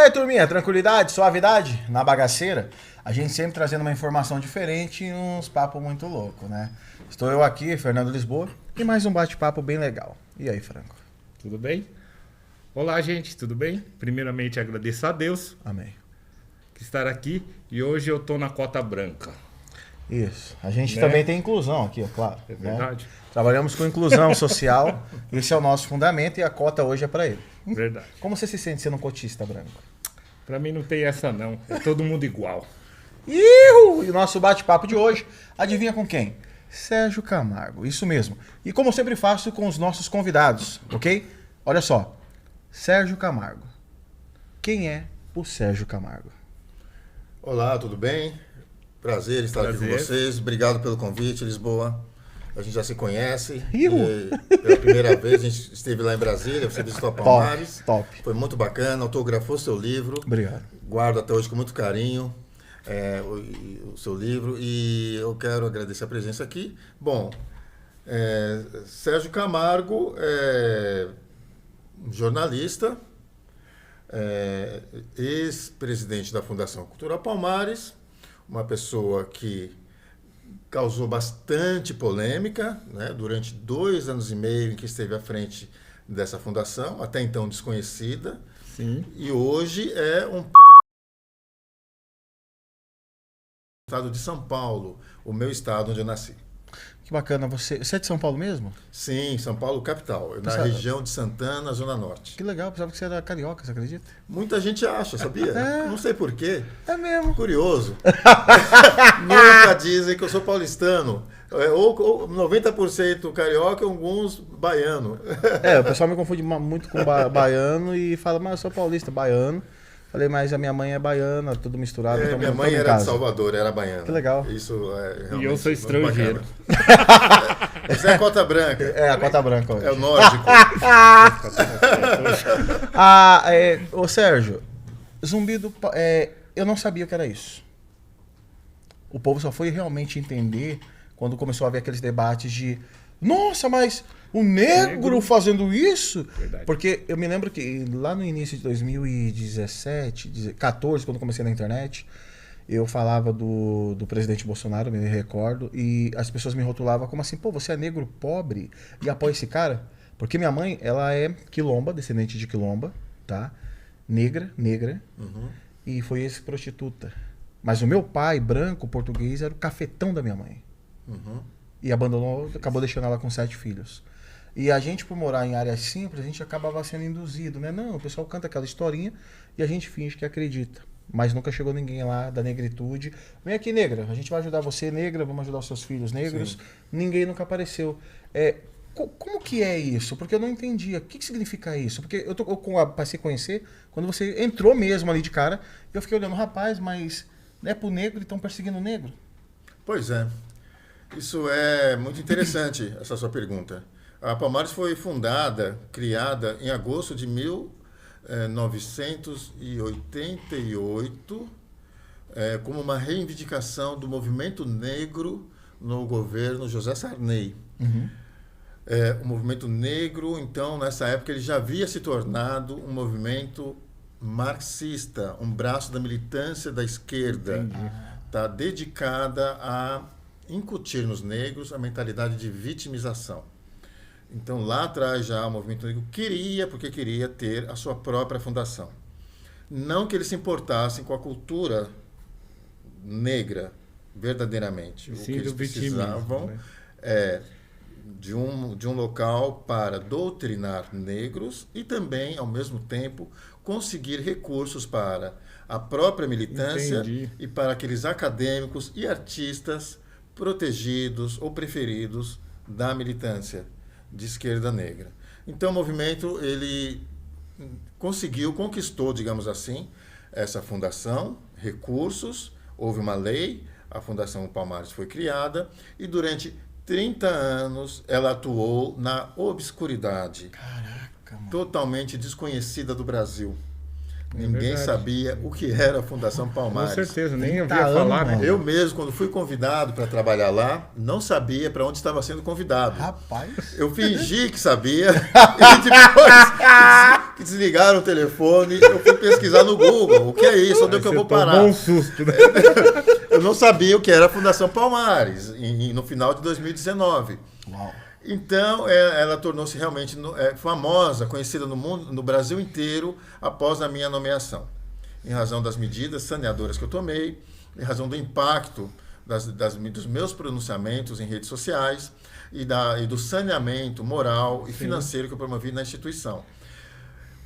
aí, turminha, tranquilidade, suavidade na bagaceira? A gente sempre trazendo uma informação diferente e uns papos muito loucos, né? Estou eu aqui, Fernando Lisboa, e mais um bate-papo bem legal. E aí, Franco? Tudo bem? Olá, gente, tudo bem? Primeiramente, agradeço a Deus Amém. por estar aqui e hoje eu tô na cota branca. Isso. A gente Né? também tem inclusão aqui, é claro. É né? verdade? Trabalhamos com inclusão social, esse é o nosso fundamento e a cota hoje é para ele. Verdade. Como você se sente sendo um cotista branco? Pra mim não tem essa não, é todo mundo igual. Iu! E o nosso bate-papo de hoje, adivinha com quem? Sérgio Camargo, isso mesmo. E como eu sempre faço com os nossos convidados, ok? Olha só, Sérgio Camargo. Quem é o Sérgio Camargo? Olá, tudo bem? Prazer estar aqui com Prazer. vocês. Obrigado pelo convite, Lisboa. A gente já se conhece. Iu! E pela primeira vez a gente esteve lá em Brasília, você visitou a Palmares. Top. Foi muito bacana, autografou seu livro. Obrigado. Guardo até hoje com muito carinho o seu livro e eu quero agradecer a presença aqui. Bom, Sérgio Camargo é jornalista, ex-presidente da Fundação Cultural Palmares, uma pessoa que causou bastante polêmica, né, durante 2 anos e meio em que esteve à frente dessa fundação, até então desconhecida, Sim. e hoje é um estado de São Paulo, o meu estado onde eu nasci. Que bacana. Você é de São Paulo mesmo? Sim, São Paulo capital, na Sabe- região de Santana, Zona Norte. Que legal, pensava que você era carioca, você acredita? Muita gente acha, sabia? Não sei porquê. É mesmo. Curioso. Nunca dizem que eu sou paulistano. Ou 90% carioca e alguns baiano. O pessoal me confunde muito com baiano e fala, mas eu sou paulista, baiano. Falei, mas a minha mãe é baiana, tudo misturado. tamo- Minha mãe tamo em era de casa. Salvador, era baiana. Que legal. Isso é realmente E eu sou muito estrangeiro. bacana. Você é cota branca. É, a cota branca hoje. É o nórdico. Ô Sérgio, Zumbido, eu não sabia o que era isso. O povo só foi realmente entender quando começou a haver aqueles debates de nossa, mas o negro fazendo isso? Verdade. Porque eu me lembro que lá no início de 2017, 14, quando eu comecei na internet, eu falava do presidente Bolsonaro, me recordo, e as pessoas me rotulavam como assim, pô, você é negro pobre e apoia esse cara? Porque minha mãe, ela é quilomba, descendente de quilomba, tá? Negra, Uhum. e foi ex-prostituta. Mas o meu pai, branco, português, era o cafetão da minha mãe. Uhum. E abandonou, acabou deixando ela com 7 filhos. E a gente, por morar em áreas simples, a gente acabava sendo induzido, né? Não, o pessoal canta aquela historinha e a gente finge que acredita. Mas nunca chegou ninguém lá da negritude. Vem aqui, negra, a gente vai ajudar você, negra, vamos ajudar os seus filhos negros. Sim. Ninguém nunca apareceu. Como que é isso? Porque eu não entendia. O que significa isso? Porque eu passei a conhecer quando você entrou mesmo ali de cara. Eu fiquei olhando, rapaz, mas não é pro negro e estão perseguindo o negro? Pois é. Isso é muito interessante, essa sua pergunta. A Palmares foi fundada, criada em agosto de 1988, como uma reivindicação do movimento negro no governo José Sarney. O movimento negro, então, nessa época, ele já havia se tornado um movimento marxista, um braço da militância da esquerda, tá, dedicada a incutir nos negros a mentalidade de vitimização. Então, lá atrás já o movimento negro porque queria ter a sua própria fundação. Não que eles se importassem com a cultura negra, verdadeiramente. O que Sim, eles do vitimismo, precisavam né? é de um local para doutrinar negros e também, ao mesmo tempo, conseguir recursos para a própria militância Entendi. e para aqueles acadêmicos e artistas protegidos ou preferidos da militância de esquerda negra. Então o movimento ele conquistou, digamos assim, essa fundação, recursos, houve uma lei, a Fundação Palmares foi criada e durante 30 anos ela atuou na obscuridade. Caraca, mano. Totalmente desconhecida do Brasil. Ninguém verdade. sabia o que era a Fundação Com Palmares. certeza, nem 30 ouvia falar, anos, né? mano. Eu mesmo, quando fui convidado para trabalhar lá, não sabia para onde estava sendo convidado. Rapaz. Eu fingi que sabia e depois que desligaram o telefone, eu fui pesquisar no Google. O que é isso? Onde é Aí que eu você vou tomou parar? um susto, né? Eu não sabia o que era a Fundação Palmares no final de 2019. Uau. Então, ela tornou-se realmente famosa, conhecida no mundo, no Brasil inteiro, após a minha nomeação. Em razão das medidas saneadoras que eu tomei, em razão do impacto dos meus pronunciamentos em redes sociais e do saneamento moral e financeiro que eu promovi na instituição.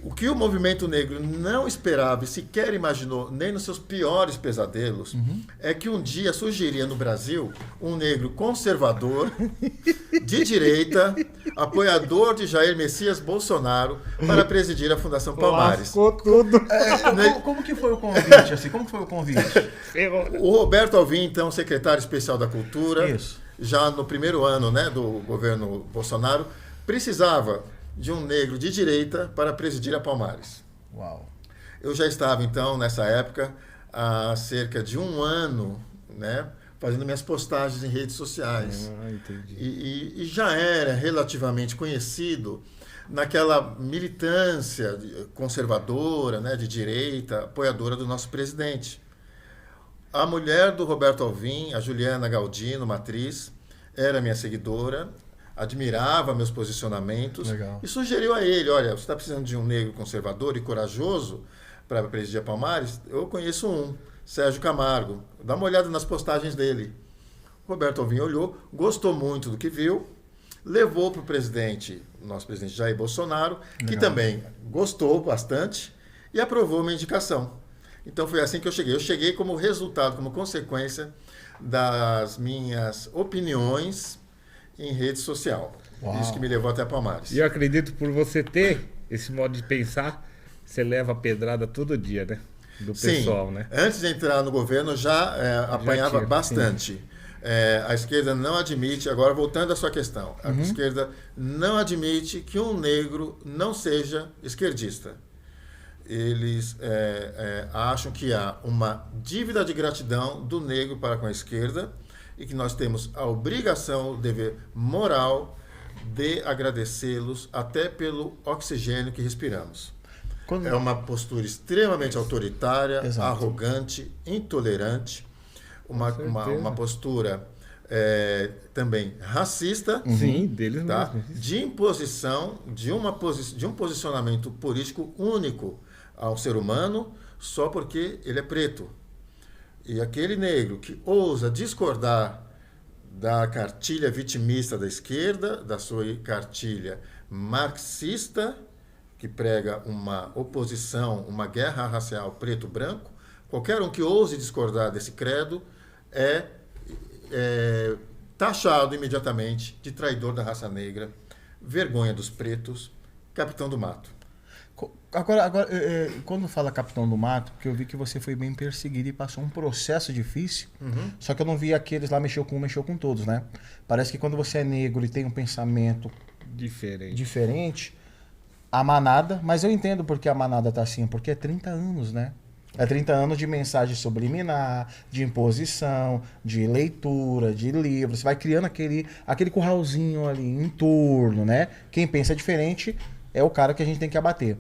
O que o movimento negro não esperava e sequer imaginou, nem nos seus piores pesadelos, é que um dia surgiria no Brasil um negro conservador, de direita, apoiador de Jair Messias Bolsonaro, para presidir a Fundação Palmares. Lascou tudo. Como que foi o convite? Assim? Como que foi o convite? O Roberto Alvim, então, secretário especial da Cultura, Isso. já no primeiro ano, né, do governo Bolsonaro, precisava de um negro de direita para presidir a Palmares. Uau. Eu já estava, então, nessa época, há cerca de um ano, né, fazendo minhas postagens em redes sociais. Entendi. E já era relativamente conhecido naquela militância conservadora, né, de direita, apoiadora do nosso presidente. A mulher do Roberto Alvim, a Juliana Galdino, uma atriz, era minha seguidora, admirava meus posicionamentos. Legal. E sugeriu a ele, olha, você está precisando de um negro conservador e corajoso para presidir a Palmares? Eu conheço um, Sérgio Camargo. Dá uma olhada nas postagens dele. Roberto Alvim olhou, gostou muito do que viu, levou para o presidente, nosso presidente Jair Bolsonaro, que também gostou bastante e aprovou minha indicação. Então foi assim que eu cheguei. Eu cheguei como resultado, como consequência das minhas opiniões em rede social. Uau. Isso que me levou até a Palmares. E eu acredito por você ter esse modo de pensar, você leva a pedrada todo dia, né? Do pessoal, Sim. né? Antes de entrar no governo, já apanhava tinha, bastante. A esquerda não admite, agora voltando à sua questão, a esquerda não admite que um negro não seja esquerdista. Eles acham que há uma dívida de gratidão do negro para com a esquerda e que nós temos a obrigação, o dever moral de agradecê-los até pelo oxigênio que respiramos. É uma postura extremamente autoritária, Exato. arrogante, intolerante, uma postura também racista, Sim, deles tá? mesmo. De imposição de um posicionamento político único ao ser humano só porque ele é preto. E aquele negro que ousa discordar da cartilha vitimista da esquerda, da sua cartilha marxista, que prega uma oposição, uma guerra racial preto-branco, qualquer um que ouse discordar desse credo é taxado imediatamente de traidor da raça negra, vergonha dos pretos, capitão do mato. Agora quando fala Capitão do Mato, porque eu vi que você foi bem perseguido e passou um processo difícil, só que eu não vi aqueles lá mexeu com todos, né? Parece que quando você é negro e tem um pensamento diferente, a manada, mas eu entendo porque a manada tá assim, porque é 30 anos, né? É 30 anos de mensagem subliminar, de imposição, de leitura, de livro. Você vai criando aquele curralzinho ali em torno, né? Quem pensa diferente é o cara que a gente tem que abater.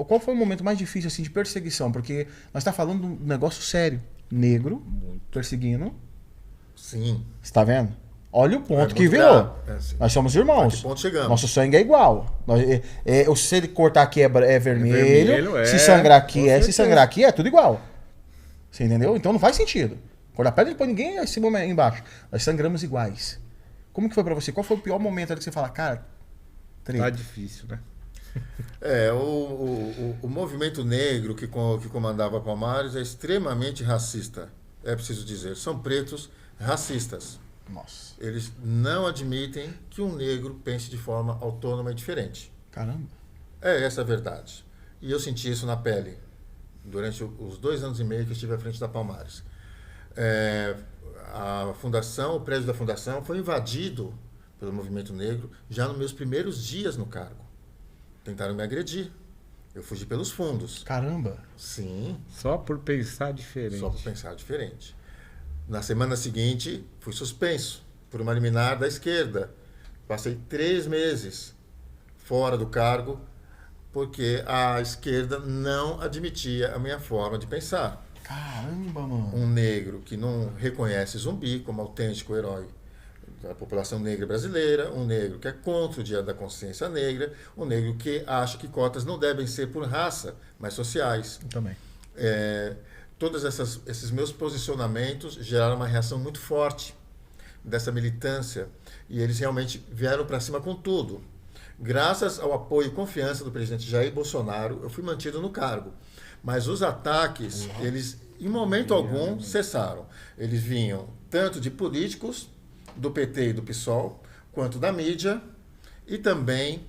Qual foi o momento mais difícil assim, de perseguição? Porque nós estamos falando de um negócio sério. Negro, perseguindo. Sim. Você tá vendo? Olha o ponto que muito virou. grave. Sim. Nós somos irmãos. A que ponto chegamos? Nosso sangue é igual. Se ele cortar aqui é vermelho. vermelho, Se sangrar aqui com se certeza. sangrar aqui é tudo igual. Você entendeu? Então não faz sentido. Cortar pedra depois ninguém em cima embaixo. Nós sangramos iguais. Como que foi pra você? Qual foi o pior momento ali que você fala, cara, treta? Tá difícil, né? O movimento negro que comandava Palmares é extremamente racista. É preciso dizer. São pretos racistas. Nossa. Eles não admitem que um negro pense de forma autônoma e diferente. Caramba. Essa a verdade. E eu senti isso na pele durante os 2 anos e meio que eu estive à frente da Palmares. A fundação, o prédio da fundação foi invadido pelo movimento negro já nos meus primeiros dias no cargo. Tentaram me agredir. Eu fugi pelos fundos. Caramba. Sim, Só por pensar diferente. só por pensar diferente. Na semana seguinte, fui suspenso por uma liminar da esquerda. Passei 3 meses fora do cargo porque a esquerda não admitia a minha forma de pensar. Caramba, mano. Um negro que não reconhece Zumbi como autêntico herói da população negra brasileira, um negro que é contra o Dia da Consciência Negra, um negro que acha que cotas não devem ser por raça, mas sociais. Também. Todos esses meus posicionamentos geraram uma reação muito forte dessa militância e eles realmente vieram para cima com tudo. Graças ao apoio e confiança do presidente Jair Bolsonaro, eu fui mantido no cargo. Mas os ataques, eles em momento algum cessaram. Eles vinham tanto de políticos do PT e do PSOL, quanto da mídia e também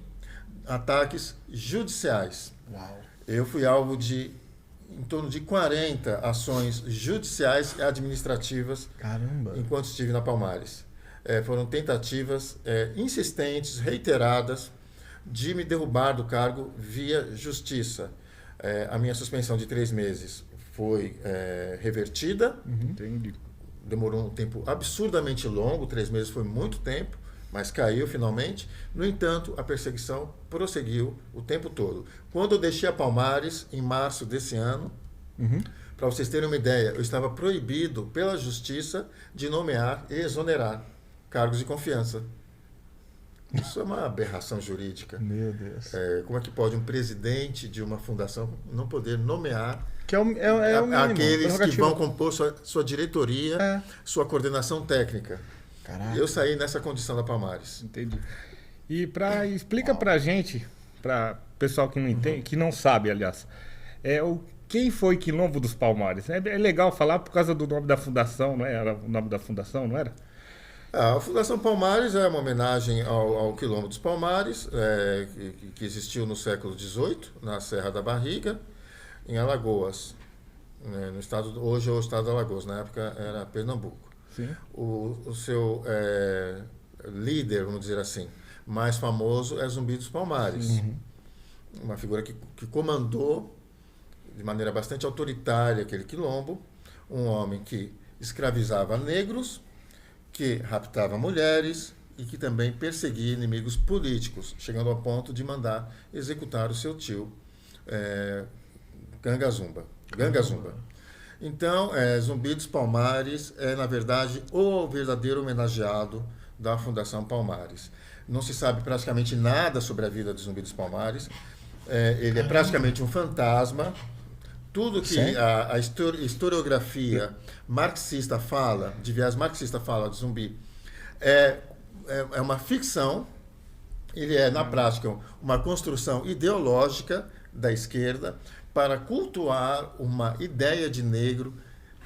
ataques judiciais. Uau. Eu fui alvo de em torno de 40 ações judiciais e administrativas. Caramba. Enquanto estive na Palmares. Foram tentativas insistentes, reiteradas, de me derrubar do cargo via justiça. A minha suspensão de 3 meses foi revertida. Entendi. Demorou um tempo absurdamente longo, 3 meses foi muito tempo, mas caiu finalmente. No entanto, a perseguição prosseguiu o tempo todo. Quando eu deixei a Palmares, em março desse ano, para vocês terem uma ideia, eu estava proibido pela justiça de nomear e exonerar cargos de confiança. Isso é uma aberração jurídica. Meu Deus. Como é que pode um presidente de uma fundação não poder nomear Que é o mínimo, aqueles que vão prerrogativo. compor sua diretoria, sua coordenação técnica? Caraca. Eu saí nessa condição da Palmares. Entendi. E explica pra gente, pra pessoal que não entende, que não sabe, aliás, quem foi Quilombo dos Palmares? É legal falar por causa do nome da fundação, não é? Era o nome da fundação, não era? A Fundação Palmares é uma homenagem ao Quilombo dos Palmares, que existiu no século XVIII, na Serra da Barriga, em Alagoas. No estado, hoje é o estado de Alagoas, na época era Pernambuco. Sim. O seu líder, vamos dizer assim, mais famoso é Zumbi dos Palmares. Uma figura que comandou de maneira bastante autoritária aquele quilombo, um homem que escravizava negros, que raptava mulheres e que também perseguia inimigos políticos, chegando ao ponto de mandar executar o seu tio, Ganga Zumba. Então, Zumbi dos Palmares é, na verdade, o verdadeiro homenageado da Fundação Palmares. Não se sabe praticamente nada sobre a vida de Zumbi dos Palmares. Ele é praticamente um fantasma. Tudo que a historiografia marxista fala, de viés marxista fala de Zumbi, é uma ficção. Ele é, na prática, uma construção ideológica da esquerda para cultuar uma ideia de negro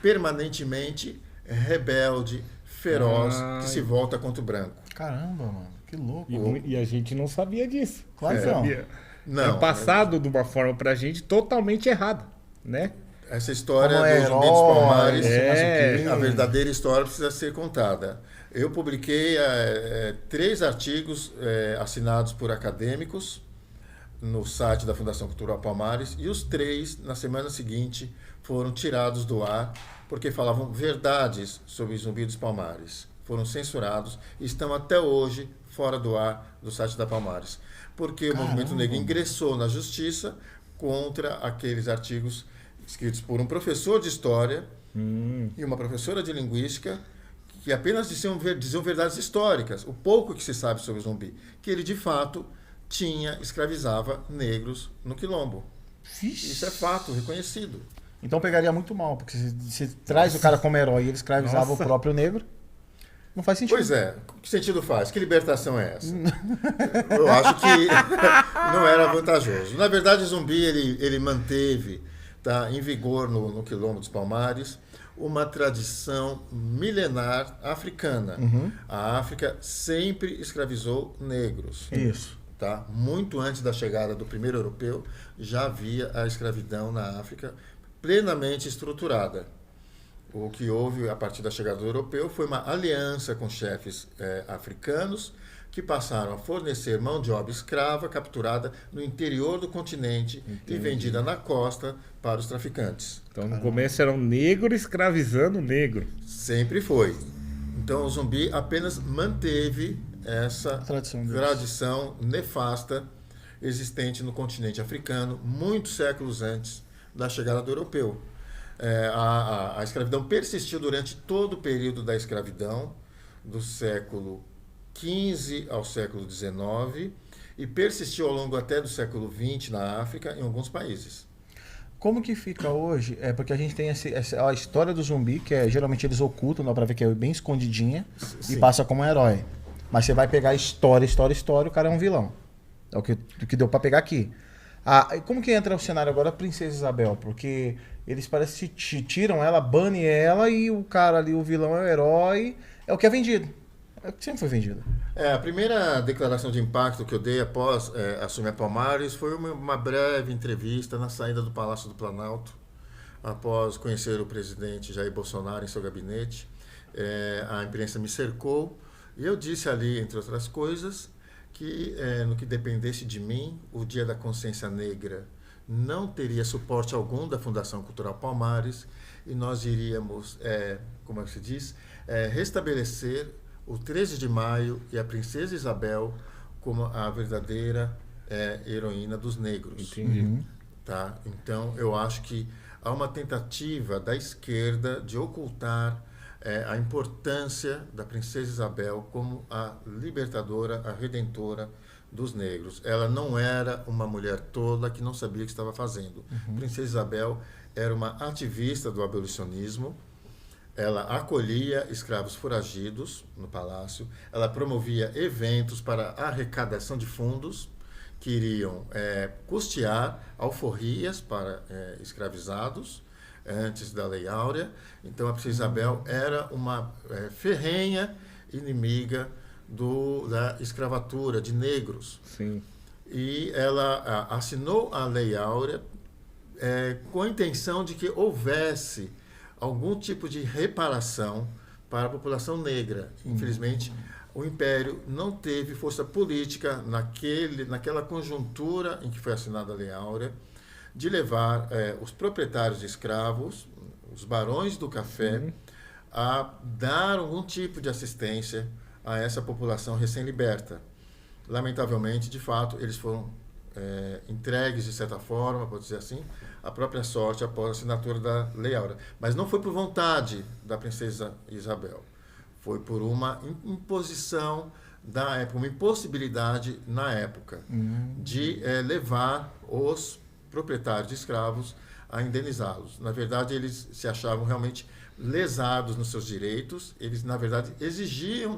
permanentemente rebelde, feroz, que se volta contra o branco. Caramba, mano. Que louco. E a gente não sabia disso. Claro que não. Sabia. Não, É passado de uma forma pra gente totalmente errada, né? essa história Como do Zumbi dos Palmares, é, a verdadeira história precisa ser contada. Eu publiquei 3 artigos assinados por acadêmicos no site da Fundação Cultural Palmares, e os 3, na semana seguinte, foram tirados do ar porque falavam verdades sobre Zumbi dos Palmares. Foram censurados e estão até hoje fora do ar do site da Palmares. Porque o movimento negro ingressou na justiça contra aqueles artigos escritos por um professor de história e uma professora de linguística, que apenas diziam verdades históricas, o pouco que se sabe sobre o Zumbi, que ele de fato escravizava negros no quilombo. Isso é fato, reconhecido. Então pegaria muito mal, porque se traz o cara como herói e ele escravizava o próprio negro, não faz sentido. Pois é, que sentido faz? Que libertação é essa? Eu acho que não era vantajoso. Na verdade, Zumbi ele manteve, em vigor no Quilombo dos Palmares, uma tradição milenar africana. A África sempre escravizou negros. Isso. Muito antes da chegada do primeiro europeu, já havia a escravidão na África plenamente estruturada. O que houve a partir da chegada do europeu foi uma aliança com chefes africanos que passaram a fornecer mão de obra escrava capturada no interior do continente e vendida na costa para os traficantes. Então, no começo era um negro escravizando o negro. Sempre foi. Então, o Zumbi apenas manteve essa tradição nefasta existente no continente africano muitos séculos antes da chegada do europeu. A escravidão persistiu durante todo o período da escravidão, do século XV ao século XIX, e persistiu ao longo até do século XX na África, em alguns países. Como que fica hoje? É porque a gente tem a história do zumbi, que geralmente eles ocultam, dá pra ver que é bem escondidinha, Sim. e passa como um herói. Mas você vai pegar história, o cara é um vilão. É o que deu pra pegar aqui. E como que entra o cenário agora, a Princesa Isabel? Porque eles parecem que tiram ela, banem ela, e o cara ali, o vilão é o herói, é o que é vendido. É o que sempre foi vendido. A primeira declaração de impacto que eu dei após assumir a Palmares foi uma breve entrevista na saída do Palácio do Planalto, após conhecer o presidente Jair Bolsonaro em seu gabinete. A imprensa me cercou e eu disse ali, entre outras coisas, que no que dependesse de mim, o Dia da Consciência Negra não teria suporte algum da Fundação Cultural Palmares e nós iríamos, como é que se diz, restabelecer o 13 de maio e a Princesa Isabel como a verdadeira heroína dos negros. Entendi. Tá? Então, eu acho que há uma tentativa da esquerda de ocultar a importância da Princesa Isabel como a libertadora, a redentora dos negros. Ela não era uma mulher tola que não sabia o que estava fazendo. Princesa Isabel era uma ativista do abolicionismo. Ela acolhia escravos foragidos no palácio, ela promovia eventos para arrecadação de fundos que iriam custear alforrias para escravizados antes da Lei Áurea. Então a Princesa Isabel era uma ferrenha inimiga da escravatura de negros. Sim. E ela assinou a Lei Áurea com a intenção de que houvesse algum tipo de reparação para a população negra. Infelizmente, o Império não teve força política naquela conjuntura em que foi assinada a Lei Áurea de levar os proprietários de escravos, os barões do café, a dar algum tipo de assistência a essa população recém-liberta. Lamentavelmente, de fato, eles foram entregues, de certa forma, pode dizer assim, à própria sorte após a assinatura da Lei Áurea. Mas não foi por vontade da Princesa Isabel. Foi por uma imposição da época, uma impossibilidade na época de levar os proprietários de escravos a indenizá-los. Na verdade, eles se achavam realmente lesados nos seus direitos. Eles, na verdade, exigiam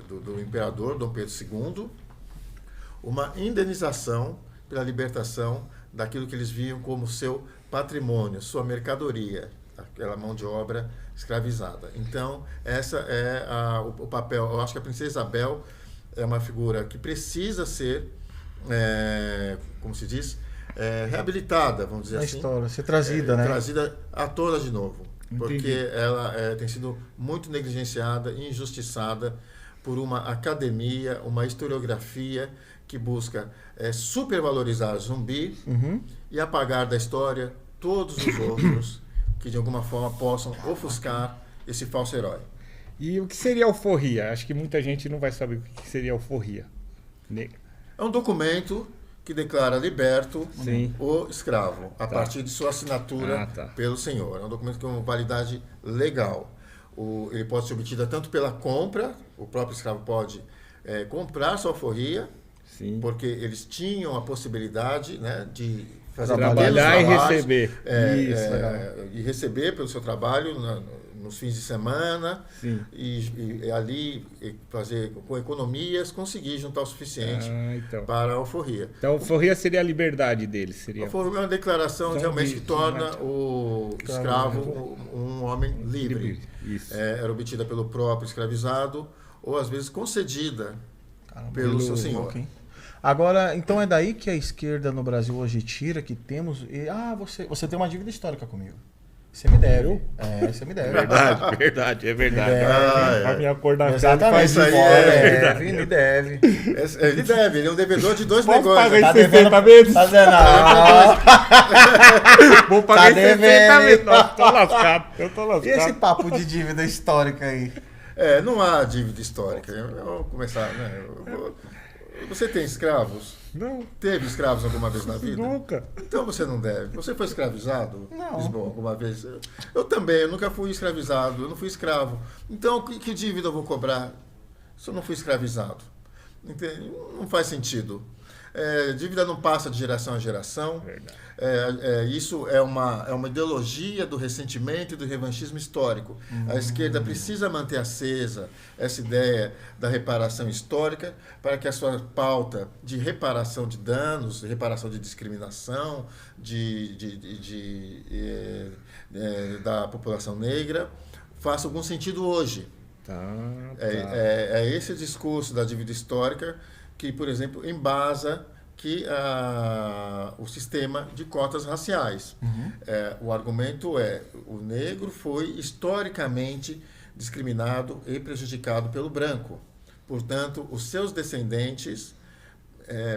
do imperador Dom Pedro II uma indenização pela libertação daquilo que eles viam como seu patrimônio, sua mercadoria, aquela mão de obra escravizada. Então, essa é o papel. Eu acho que a Princesa Isabel é uma figura que precisa ser, como se diz, reabilitada, vamos dizer assim. História, ser trazida, né? Trazida à tona de novo. Entendi. Porque ela tem sido muito negligenciada e injustiçada por uma academia, uma historiografia que busca supervalorizar Zumbi e apagar da história todos os outros que de alguma forma possam ofuscar esse falso herói. E o que seria a alforria? Acho que muita gente não vai saber o que seria a alforria. É um documento que declara liberto Sim. o escravo, a partir de sua assinatura pelo senhor. É um documento com validade legal. Ele pode ser obtido tanto pela compra, o próprio escravo pode comprar sua alforria, Sim. porque eles tinham a possibilidade, né, de fazer trabalhar e receber. E receber pelo seu trabalho nos fins de semana. Sim. E ali fazer com economias, conseguir juntar o suficiente então. para a alforria. Então a alforria seria a liberdade deles. Seria... A alforria é uma declaração realmente que torna o escravo um homem livre. Isso. Era obtida pelo próprio escravizado ou às vezes concedida pelo seu senhor. Okay. Agora, então é daí que a esquerda no Brasil hoje tira que temos... você tem uma dívida histórica comigo. Você me deve. Você me deve. Verdade. É. A minha cor da pele Exatamente. faz isso aí igual. Me deve. Ele deve, ele é um devedor de 2 Posso negócios. pagar Tá esse devendo, 60 vezes? Tá vendo? Não. Vou pagar Tá esse 60 devendo, vezes. hein? Nossa, tô lascado. Eu tô lascado. E esse papo de dívida histórica aí? Não há dívida histórica. Eu vou começar, né? Você tem escravos? Não, Teve escravos alguma vez na vida? nunca. Então você não deve. Você foi escravizado? Não. Lisboa, alguma vez? Eu também, eu nunca fui escravizado, eu não fui escravo. Então, que dívida eu vou cobrar se eu não fui escravizado? Entende? Não faz sentido. Dívida não passa de geração a geração. Verdade. Isso é uma ideologia do ressentimento e do revanchismo histórico. A esquerda precisa manter acesa essa ideia da reparação histórica para que a sua pauta de reparação de danos, de reparação de discriminação da população negra faça algum sentido hoje. É esse discurso da dívida histórica que, por exemplo, embasa o sistema de cotas raciais. O argumento o negro foi historicamente discriminado e prejudicado pelo branco. Portanto, os seus descendentes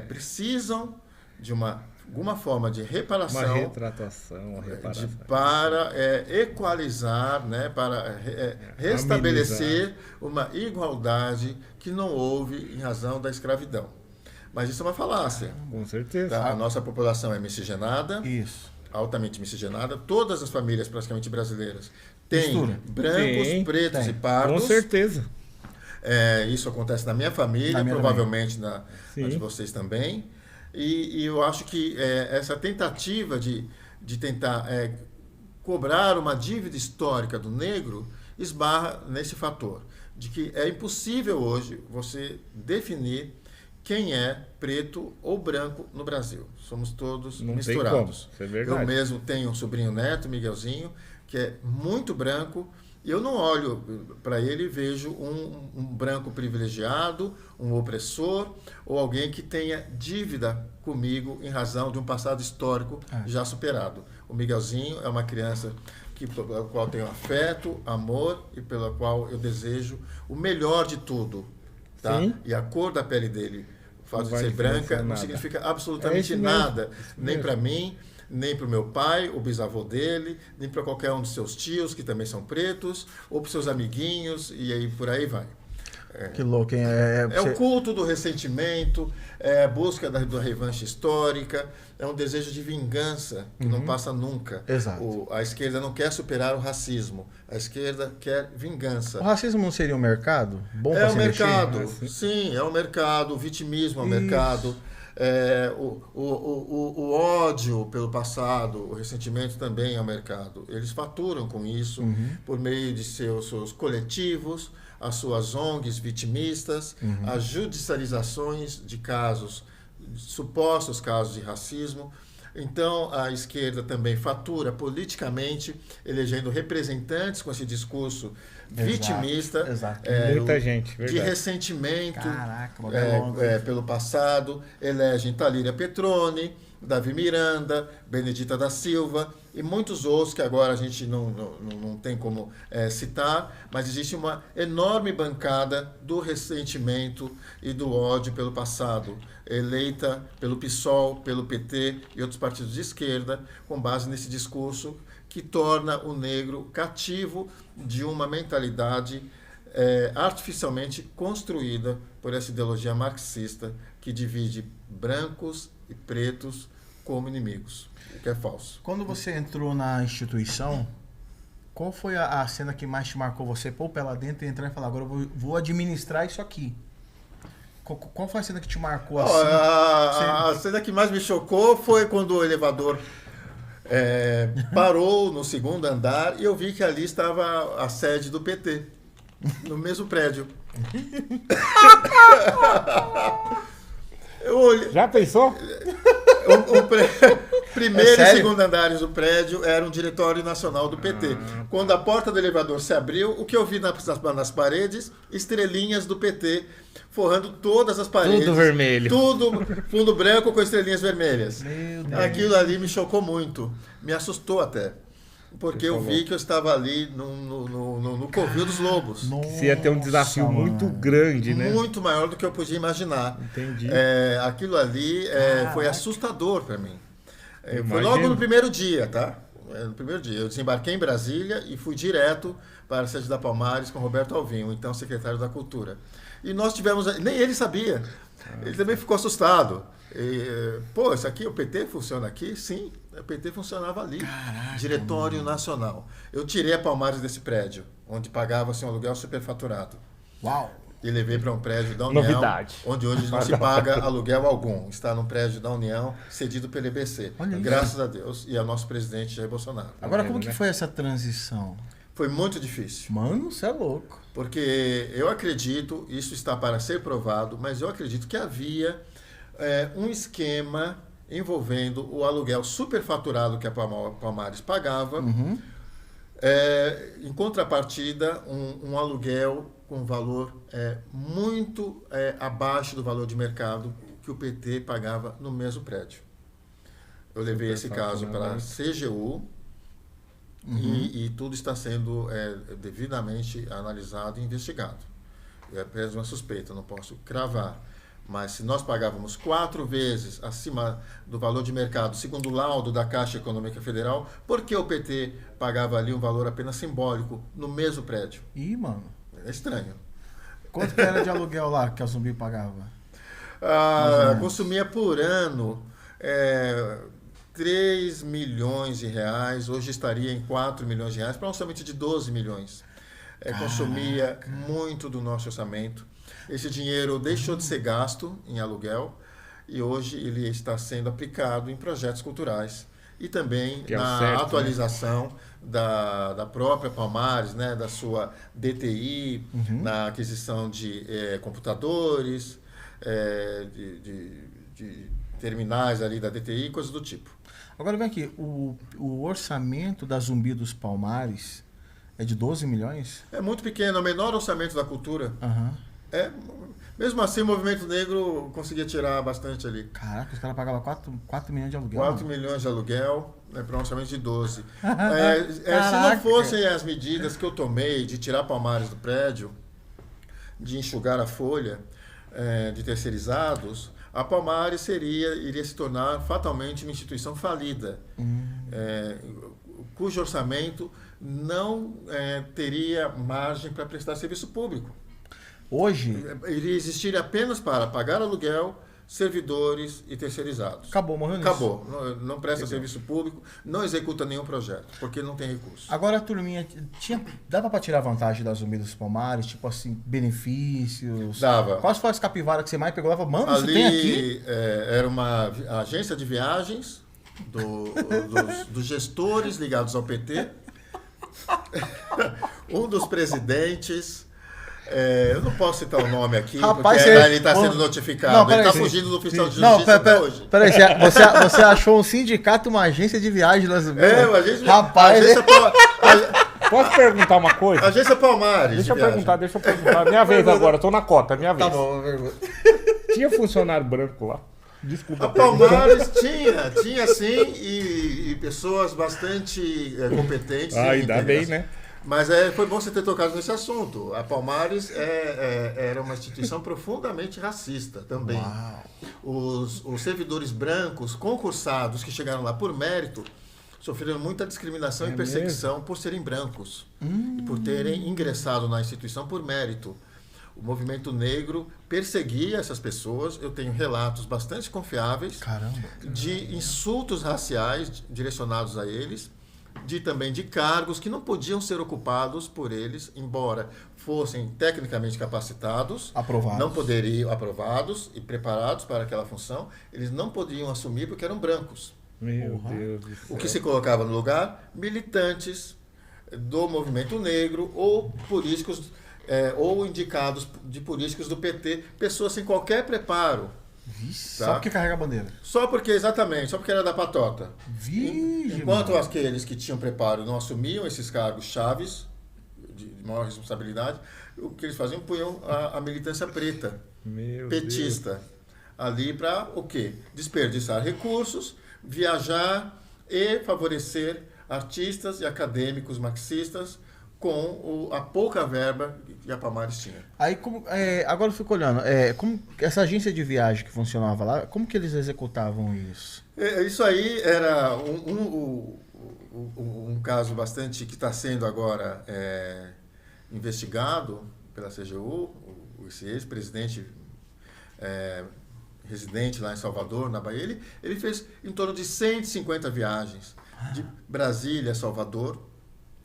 precisam de alguma forma de reparação, Uma retratação, uma reparação. para equalizar, né, para restabelecer uma igualdade que não houve em razão da escravidão. Mas isso é uma falácia. Com certeza. Tá? A nossa população é miscigenada, Isso. altamente miscigenada. Todas as famílias praticamente brasileiras têm Mistura. brancos, pretos e pardos. Com certeza. Isso acontece na minha família, Na minha provavelmente na de Sim. vocês também. E eu acho que essa tentativa de tentar cobrar uma dívida histórica do negro esbarra nesse fator, de que é impossível hoje você definir quem é preto ou branco no Brasil. Somos todos Não misturados. tem como, isso é verdade. Eu mesmo tenho um sobrinho neto, Miguelzinho, que é muito branco, e eu não olho para ele e vejo um branco privilegiado, um opressor, ou alguém que tenha dívida comigo em razão de um passado histórico já superado. O Miguelzinho é uma criança pela qual tenho afeto, amor e pela qual eu desejo o melhor de tudo. Tá? Sim. E a cor da pele dele, o fato de vai ser branca, diferenciar não nada. significa absolutamente isso mesmo, nada, isso nem mesmo. para mim, nem para o meu pai, o bisavô dele, nem para qualquer um dos seus tios, que também são pretos, ou para seus amiguinhos, e aí por aí vai. Que louco, hein? É o culto do ressentimento, é a busca da revanche histórica, é um desejo de vingança que não passa nunca. Exato. A esquerda não quer superar o racismo, a esquerda quer vingança. O racismo não seria um mercado? Bom É pra o se mexer? mercado, sim, é o mercado, o vitimismo é o Isso. mercado, o ódio pelo passado, o ressentimento também é o mercado. Eles faturam com isso por meio de seus coletivos, as suas ONGs vitimistas, as judicializações de casos, supostos casos de racismo. Então, a esquerda também fatura politicamente, elegendo representantes com esse discurso vitimista, exato. Muita gente, de verdade. ressentimento Caraca, uma longa. pelo passado, elegem Talíria Petroni, Davi Miranda, Benedita da Silva e muitos outros que agora a gente não tem como citar, mas existe uma enorme bancada do ressentimento e do ódio pelo passado, eleita pelo PSOL, pelo PT e outros partidos de esquerda, com base nesse discurso que torna o negro cativo de uma mentalidade artificialmente construída por essa ideologia marxista que divide brancos e pretos como inimigos, o que é falso. Quando você entrou na instituição, qual foi a cena que mais te marcou você? Pô, pra lá dentro e entrar e falar, agora eu vou administrar isso aqui. Qual foi a cena que te marcou assim? A cena que mais me chocou foi quando o elevador parou no segundo andar e eu vi que ali estava a sede do PT, no mesmo prédio. Eu olhei, Já pensou? primeiro e sério? segundo andares do prédio era um diretório nacional do PT. Quando a porta do elevador se abriu, o que eu vi nas paredes? Estrelinhas do PT forrando todas as paredes. Tudo vermelho. Tudo fundo branco com estrelinhas vermelhas. Meu Deus. Aquilo ali me chocou muito. Me assustou até. Porque eu vi que eu estava ali no Covil dos Lobos. Você ia ter um desafio muito grande, né? Muito maior do que eu podia imaginar. Entendi. Aquilo ali foi assustador para mim. Foi Imagino. logo no primeiro dia, tá? No primeiro dia. Eu desembarquei em Brasília e fui direto para a sede da Palmares com Roberto Alvim, então secretário da Cultura. E nós tivemos... Nem ele sabia. Ele também ficou assustado. Pô, isso aqui, o PT funciona aqui? Sim, o PT funcionava ali. Caraca, Diretório Nacional. Eu tirei a Palmares desse prédio, onde pagava-se um aluguel superfaturado. Uau! E levei para um prédio da União, Novidade. onde hoje não se paga aluguel algum. Está num prédio da União, cedido pelo EBC. Olha isso. Graças a Deus e ao nosso presidente Jair Bolsonaro. Agora, como que foi essa transição? Foi muito difícil. Mano, você é louco. Porque eu acredito, isso está para ser provado, mas eu acredito que havia um esquema envolvendo o aluguel superfaturado que a Palmares pagava, em contrapartida, um aluguel com valor muito abaixo do valor de mercado que o PT pagava no mesmo prédio. Eu levei esse caso para a CGU e tudo está sendo devidamente analisado e investigado. É apenas uma suspeita, não posso cravar. Mas se nós pagávamos 4 vezes acima do valor de mercado, segundo o laudo da Caixa Econômica Federal, por que o PT pagava ali um valor apenas simbólico no mesmo prédio? Ih, mano. É estranho. Quanto que era de aluguel lá que a Zumbi pagava? Consumia por ano 3 milhões de reais, hoje estaria em 4 milhões de reais, para um orçamento de 12 milhões. Consumia muito do nosso orçamento. Esse dinheiro deixou de ser gasto em aluguel e hoje ele está sendo aplicado em projetos culturais e também na atualização da própria Palmares, né, da sua DTI, na aquisição de computadores, de terminais ali da DTI, coisas do tipo. Agora vem aqui, o orçamento da Zumbi dos Palmares é de 12 milhões? É muito pequeno, é o menor orçamento da cultura. Mesmo assim, o Movimento Negro conseguia tirar bastante ali. Caraca, os caras pagavam 4 milhões de aluguel. 4 milhões de aluguel, para um orçamento de 12. Se não fossem as medidas que eu tomei de tirar Palmares do prédio, de enxugar a folha de terceirizados, a Palmares iria se tornar fatalmente uma instituição falida, cujo orçamento não teria margem para prestar serviço público. Hoje... Iria existir apenas para pagar aluguel, servidores e terceirizados. Acabou, morreu nisso. Acabou. Não presta serviço público, não executa nenhum projeto, porque não tem recurso. Agora, a turminha, dava para tirar vantagem da Zumbi dos Palmares? Tipo assim, benefícios? Dava. Quais foram as capivaras que você mais pegou lá? Mano, ali, você tem aqui? Era uma agência de viagens dos gestores ligados ao PT. Um dos presidentes... eu não posso citar o nome aqui, rapaz, porque ele está sendo notificado. Não, ele está fugindo do oficial de justiça até hoje. Peraí, você achou um sindicato, uma agência de viagem das uma agência. Rapaz, Posso perguntar uma coisa? Agência Palmares. Deixa eu perguntar. Minha vez agora, eu tô na cota, minha vez. Tá bom, pergunta. Tinha funcionário branco lá? Desculpa. A Palmares tinha sim, e pessoas bastante competentes. Ainda bem, né? Mas foi bom você ter tocado nesse assunto. A Palmares era uma instituição profundamente racista também. Os servidores brancos concursados que chegaram lá por mérito sofreram muita discriminação e perseguição por serem brancos e por terem ingressado na instituição por mérito. O movimento negro perseguia essas pessoas. Eu tenho relatos bastante confiáveis de insultos raciais direcionados a eles, também de cargos que não podiam ser ocupados por eles, embora fossem tecnicamente capacitados, aprovados e preparados para aquela função, eles não podiam assumir porque eram brancos. Meu Deus do céu. O que se colocava no lugar? Militantes do movimento negro ou políticos, ou indicados de políticos do PT, pessoas sem qualquer preparo. Vixe, tá? Só porque carrega a bandeira. Só porque era da patota. Vixe, enquanto aqueles que tinham preparo não assumiam esses cargos chaves, de maior responsabilidade, o que eles faziam? Punham a militância preta, petista, ali para o quê? Desperdiçar recursos, viajar e favorecer artistas e acadêmicos marxistas com a pouca verba que a Palmares tinha. Aí, agora eu fico olhando, como essa agência de viagem que funcionava lá, como que eles executavam isso? Isso aí era um caso bastante que está sendo agora investigado pela CGU, esse ex-presidente residente lá em Salvador, na Bahia, ele fez em torno de 150 viagens de Brasília a Salvador,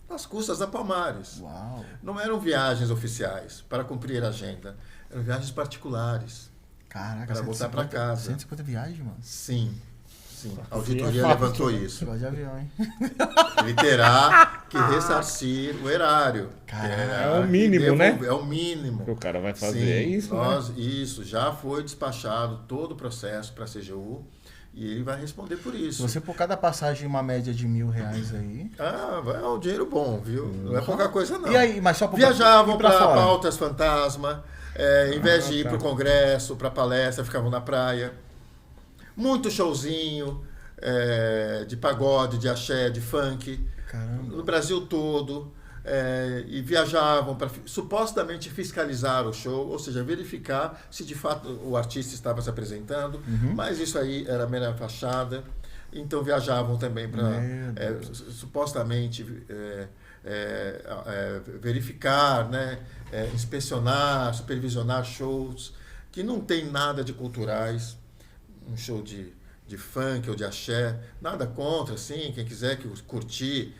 às custas da Palmares. Uau. Não eram viagens oficiais para cumprir a agenda, eram viagens particulares. Caraca, para voltar para casa. 150 viagens, mano? Sim. A auditoria levantou isso. Gosto de avião, hein? Ele terá que ressarcir o erário. É o mínimo, né? É o mínimo. Que o cara vai fazer. Sim, É isso, né? Isso, já foi despachado todo o processo para a CGU e ele vai responder por isso. Se você por cada passagem uma média de R$1.000 aí... É um dinheiro bom, viu? Não é pouca coisa, não. E aí, mas só Viajavam para fora? pautas fantasma, em vez de ir para o congresso, para palestra, ficavam na praia. Muito showzinho de pagode, de axé, de funk. Caramba. No Brasil todo. E viajavam para supostamente fiscalizar o show, ou seja, verificar se de fato o artista estava se apresentando, mas isso aí era mera fachada. Então viajavam também para supostamente verificar, né, inspecionar, supervisionar shows que não tem nada de culturais, um show de funk ou de axé, nada contra, assim, quem quiser que curtir,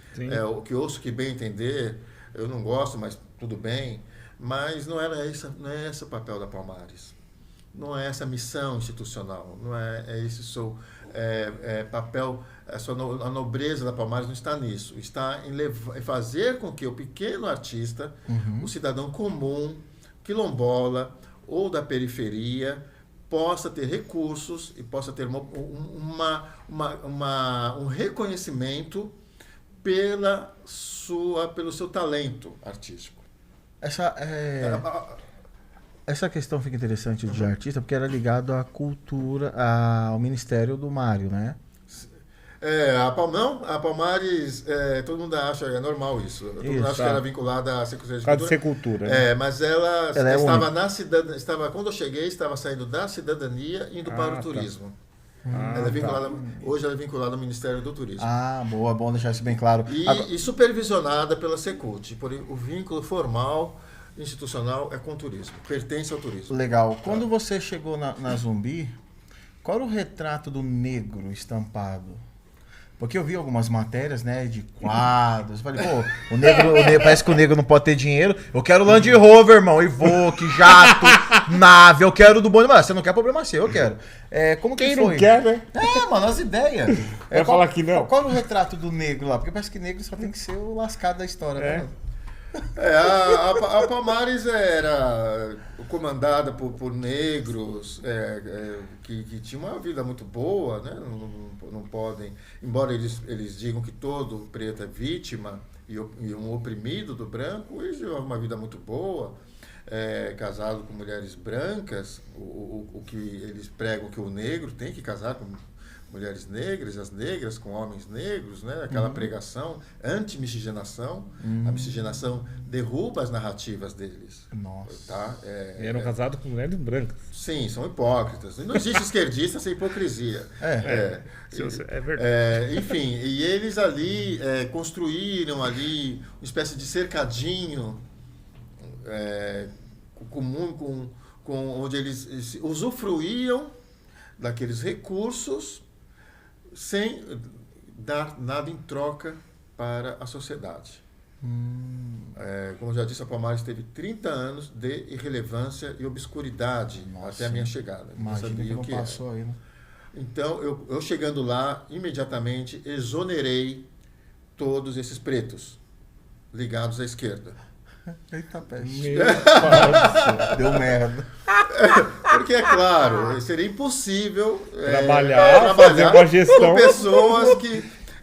que ouça, que bem entender, eu não gosto, mas tudo bem, mas não é esse o papel da Palmares, não é essa a missão institucional, não é esse papel, a nobreza da Palmares não está nisso, está em fazer com que o pequeno artista, o cidadão comum, quilombola ou da periferia, possa ter recursos e possa ter um reconhecimento pelo seu talento artístico. Essa questão fica interessante de artista, porque era ligado à cultura, ao Ministério do Mário, né? A Palmares, todo mundo acha, é normal isso. Todo mundo acha que era vinculada à Secretaria de Cultura. Pode ser cultura. Né? Mas ela estava na cidadania, quando eu cheguei, estava saindo da cidadania e indo para o turismo. Ela é vinculada, hoje ela é vinculada ao Ministério do Turismo. Bom deixar isso bem claro. E supervisionada pela Secult. Porém, o vínculo formal, institucional, é com o turismo. Pertence ao turismo. Legal. Quando você chegou na Zumbi, qual era o retrato do negro estampado? Porque eu vi algumas matérias, né, de quadros. Falei, o negro, parece que o negro não pode ter dinheiro. Eu quero Land Rover, irmão, Evoque, jato, nave. Eu quero do bonde. Mas você não quer problema seu, eu quero. Como que Quem foi? não quer, né? Mano, as ideias. Vai falar que não. Qual era o retrato do negro lá? Porque parece que negro só tem que ser o lascado da história, né? A Palmares era comandada por negros que tinham uma vida muito boa, né? Não podem, embora eles digam que todo preto é vítima e um oprimido do branco, eles tinham uma vida muito boa, casado com mulheres brancas, o que eles pregam que o negro tem que casar com mulheres negras, as negras com homens negros, né? Aquela pregação anti-miscigenação. A miscigenação derruba as narrativas deles. Nossa. Tá? Eram casados com mulheres brancas. Sim, são hipócritas. Não existe esquerdista sem hipocrisia. É verdade. Enfim, e eles ali construíram ali uma espécie de cercadinho comum, onde eles usufruíam daqueles recursos sem dar nada em troca para a sociedade. Como já disse, a Palmares teve 30 anos de irrelevância e obscuridade. Nossa, até a minha chegada. Imagina que não passou aí, né? Então, eu chegando lá, imediatamente exonerei todos esses pretos ligados à esquerda. Eita peste. Deu merda. Porque, é claro, seria impossível trabalhar, fazer uma gestão com pessoas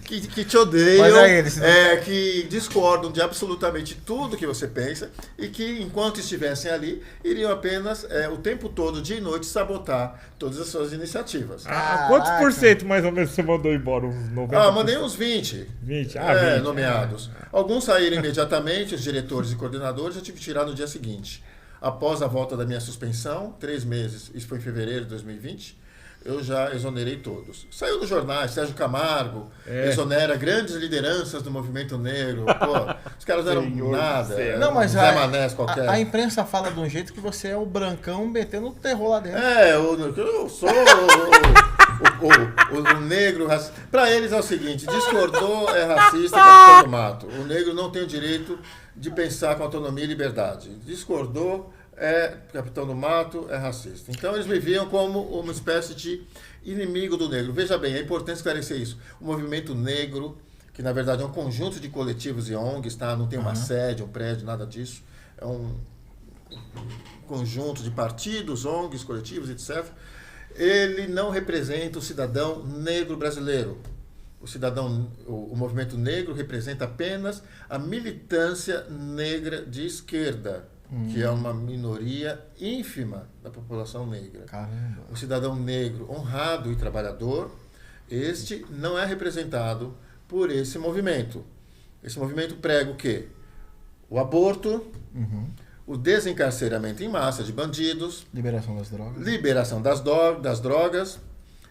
que que te odeiam, Mas é eles, né? que discordam de absolutamente tudo que você pensa e que, enquanto estivessem ali, iriam apenas o tempo todo, dia e noite, sabotar todas as suas iniciativas. Quantos por cento mais ou menos você mandou embora? Uns 90%? Mandei uns 20. 20? 20. Nomeados. Alguns saíram imediatamente, os diretores e coordenadores, eu tive que tirar no dia seguinte. Após a volta da minha suspensão, 3 meses, isso foi em fevereiro de 2020, eu já exonerei todos. Saiu nos jornais, Sérgio Camargo exonera grandes lideranças do movimento negro. Pô, os caras não eram nada. Não, mas Zé Manés qualquer. a imprensa fala de um jeito que você é o brancão metendo o terror lá dentro. Eu sou o negro racista. Para eles é o seguinte, discordou é racista, capitão do mato. O negro não tem o direito de pensar com autonomia e liberdade. Discordou capitão do mato, é racista. Então eles me viam como uma espécie de inimigo do negro. Veja bem, é importante esclarecer isso. O movimento negro, que na verdade é um conjunto de coletivos e ONGs, tá? Não tem uma sede, um prédio, nada disso. É um conjunto de partidos, ONGs, coletivos, etc. Ele não representa o cidadão negro brasileiro. O movimento negro representa apenas a militância negra de esquerda, que é uma minoria ínfima da população negra. Caramba. O cidadão negro honrado e trabalhador, este não é representado por esse movimento. Esse movimento prega o quê? O aborto, o desencarceramento em massa de bandidos, Liberação das drogas. liberação das drogas,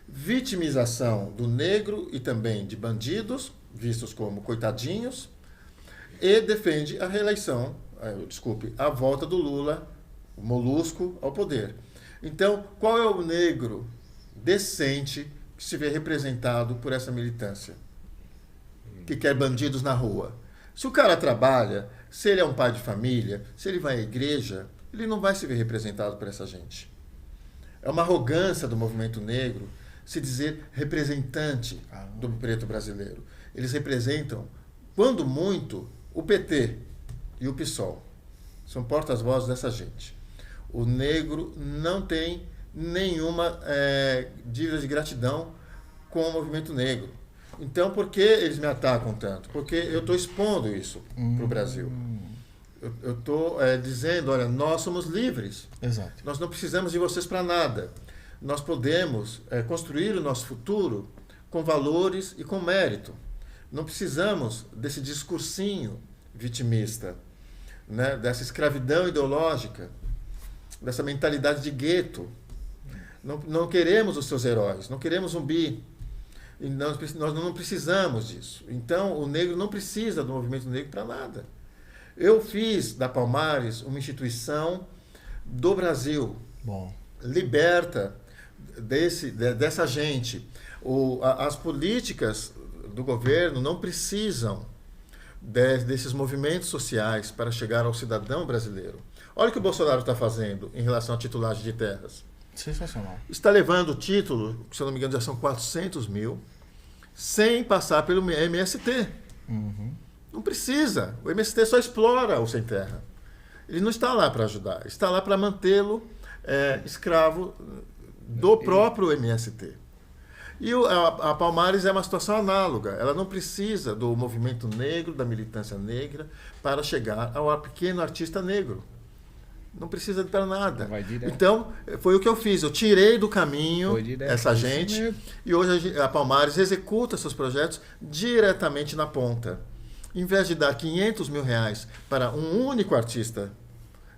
vitimização do negro e também de bandidos, vistos como coitadinhos, e defende a reeleição, a volta do Lula, o molusco, ao poder. Então, qual é o negro decente que se vê representado por essa militância? Que quer bandidos na rua. Se o cara trabalha, se ele é um pai de família, se ele vai à igreja, ele não vai se ver representado por essa gente. É uma arrogância do movimento negro se dizer representante do preto brasileiro. Eles representam, quando muito, o PT e o PSOL. São portas-vozes dessa gente. O negro não tem nenhuma dívida de gratidão com o movimento negro. Então, por que eles me atacam tanto? Porque eu estou expondo isso para o Brasil. Eu estou dizendo, olha, nós somos livres. Exato. Nós não precisamos de vocês para nada. Nós podemos construir o nosso futuro com valores e com mérito. Não precisamos desse discursinho vitimista, né? Dessa escravidão ideológica, dessa mentalidade de gueto. Não queremos os seus heróis, não queremos zumbi. E nós não precisamos disso. Então, o negro não precisa do movimento negro para nada. Eu fiz da Palmares uma instituição do Brasil. Bom. Liberta dessa gente. As políticas do governo não precisam desses movimentos sociais para chegar ao cidadão brasileiro. Olha o que o Bolsonaro está fazendo em relação à titulagem de terras. Sensacional. Está levando o título, se eu não me engano já são 400 mil, sem passar pelo MST. Não precisa. O MST só explora o sem terra. Ele não está lá para ajudar, está lá para mantê-lo escravo do próprio MST. E a Palmares é uma situação análoga. Ela não precisa do movimento negro, da militância negra, para chegar ao pequeno artista negro. Não precisa para nada. Então, foi o que eu fiz. Eu tirei do caminho essa gente e hoje a Palmares executa seus projetos diretamente na ponta. Em vez de dar 500 mil reais para um único artista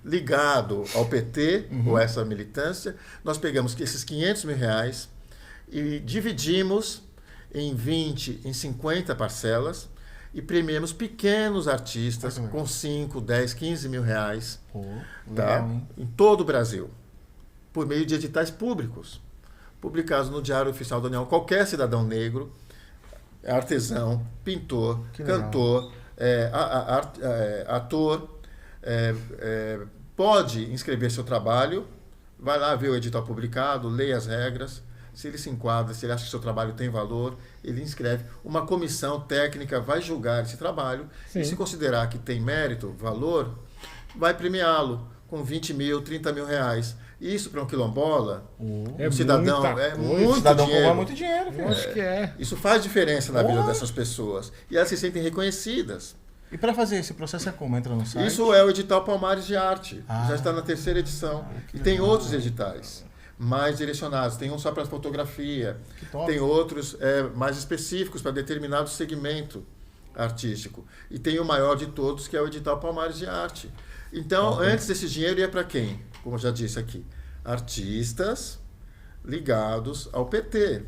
ligado ao PT ou essa militância, nós pegamos esses 500 mil reais e dividimos em 20, em 50 parcelas e premiamos pequenos artistas com 5, 10, 15 mil reais em todo o Brasil, por meio de editais públicos, publicados no Diário Oficial da União. Qualquer cidadão negro, artesão, pintor, cantor, ator, pode inscrever seu trabalho, vai lá ver o edital publicado, leia as regras. Se ele se enquadra, se ele acha que seu trabalho tem valor, ele inscreve. Uma comissão técnica vai julgar esse trabalho e se considerar que tem mérito, valor, vai premiá-lo com 20 mil, 30 mil reais. Isso para um quilombola, É um cidadão, muita é coisa. muito cidadão dinheiro. rouba muito dinheiro, Eu filho. acho que é. Isso faz diferença na vida Porra. dessas pessoas. E elas se sentem reconhecidas. E pra fazer esse processo é como? Entra no site? Isso é o edital Palmares de Arte. Ah. Já está na 3ª edição. E tem outros editais mais direcionados. Tem um só para fotografia. Que top. Tem outros mais específicos para determinado segmento artístico. E tem o maior de todos, que é o edital Palmares de Arte. Então, antes esse dinheiro ia para quem? Como eu já disse aqui. Artistas ligados ao PT.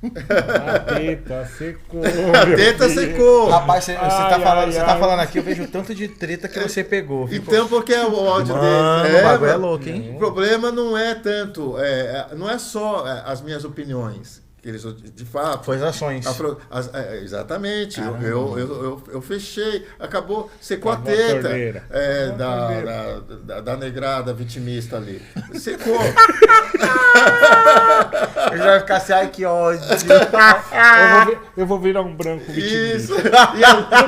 A teta secou. A meu teta filho. secou. Rapaz, você Ai, tá ai. falando aqui, eu vejo o tanto de treta que você pegou. Viu? Então, porque é o ódio Mano, deles. o bagulho é mano. louco, hein? O problema não é tanto, não é só as minhas opiniões, que eles, de fato. Foi as ações. Exatamente. Caramba. Eu fechei. Acabou, secou Acabou a a teta torneira. da negrada vitimista ali. Secou. Eu já vai ficar assim, ai que ódio. Eu vou virar um branco Isso. vitimista.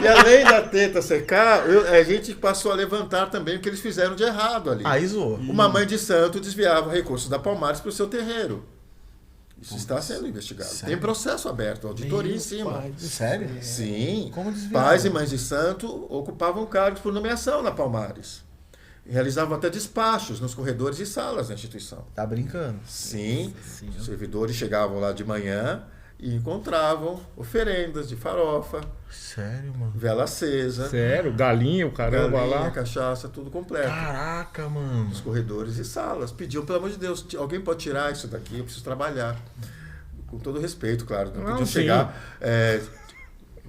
E além da teta secar, a gente passou a levantar também o que eles fizeram de errado ali. Aí zoou. Uma mãe de santo desviava recursos da Palmares para o seu terreiro. Isso está sendo investigado. sério? Tem processo aberto, auditoria em cima. pai do Sério? Sim. Como desviar? Pais e mães de santo ocupavam cargos por nomeação na Palmares. Realizavam até despachos nos corredores e salas da instituição. Tá brincando. Sim, os servidores chegavam lá de manhã e encontravam oferendas de farofa, Sério, mano. vela acesa, Sério, galinho, caramba galinha, lá. cachaça, tudo completo. Caraca, mano. Nos corredores e salas. Pediam, pelo amor de Deus, alguém pode tirar isso daqui, eu preciso trabalhar. Com todo respeito, claro. Não Não, podiam sim. chegar.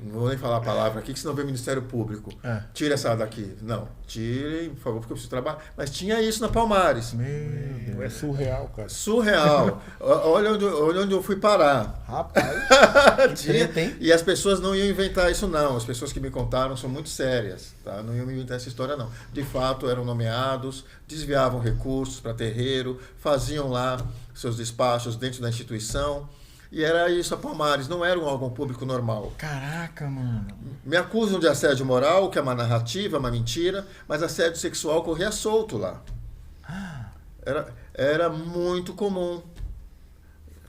Não vou nem falar a palavra aqui, que senão vem o Ministério Público. Tira essa daqui. Não, tirem, por favor, porque eu preciso trabalhar. Mas tinha isso na Palmares. Meu Deus. É surreal, cara. Surreal. Olha onde eu fui parar. Rapaz. Tinha, treta, hein? e as pessoas não iam inventar isso, não. As pessoas que me contaram são muito sérias. Tá? Não iam inventar essa história, não. De fato, eram nomeados, desviavam recursos para terreiro, faziam lá seus despachos dentro da instituição. E era isso, a Palmares. Não era um órgão público normal. Caraca, mano. Me acusam de assédio moral, que é uma narrativa, uma mentira, mas assédio sexual corria solto lá. Era muito comum.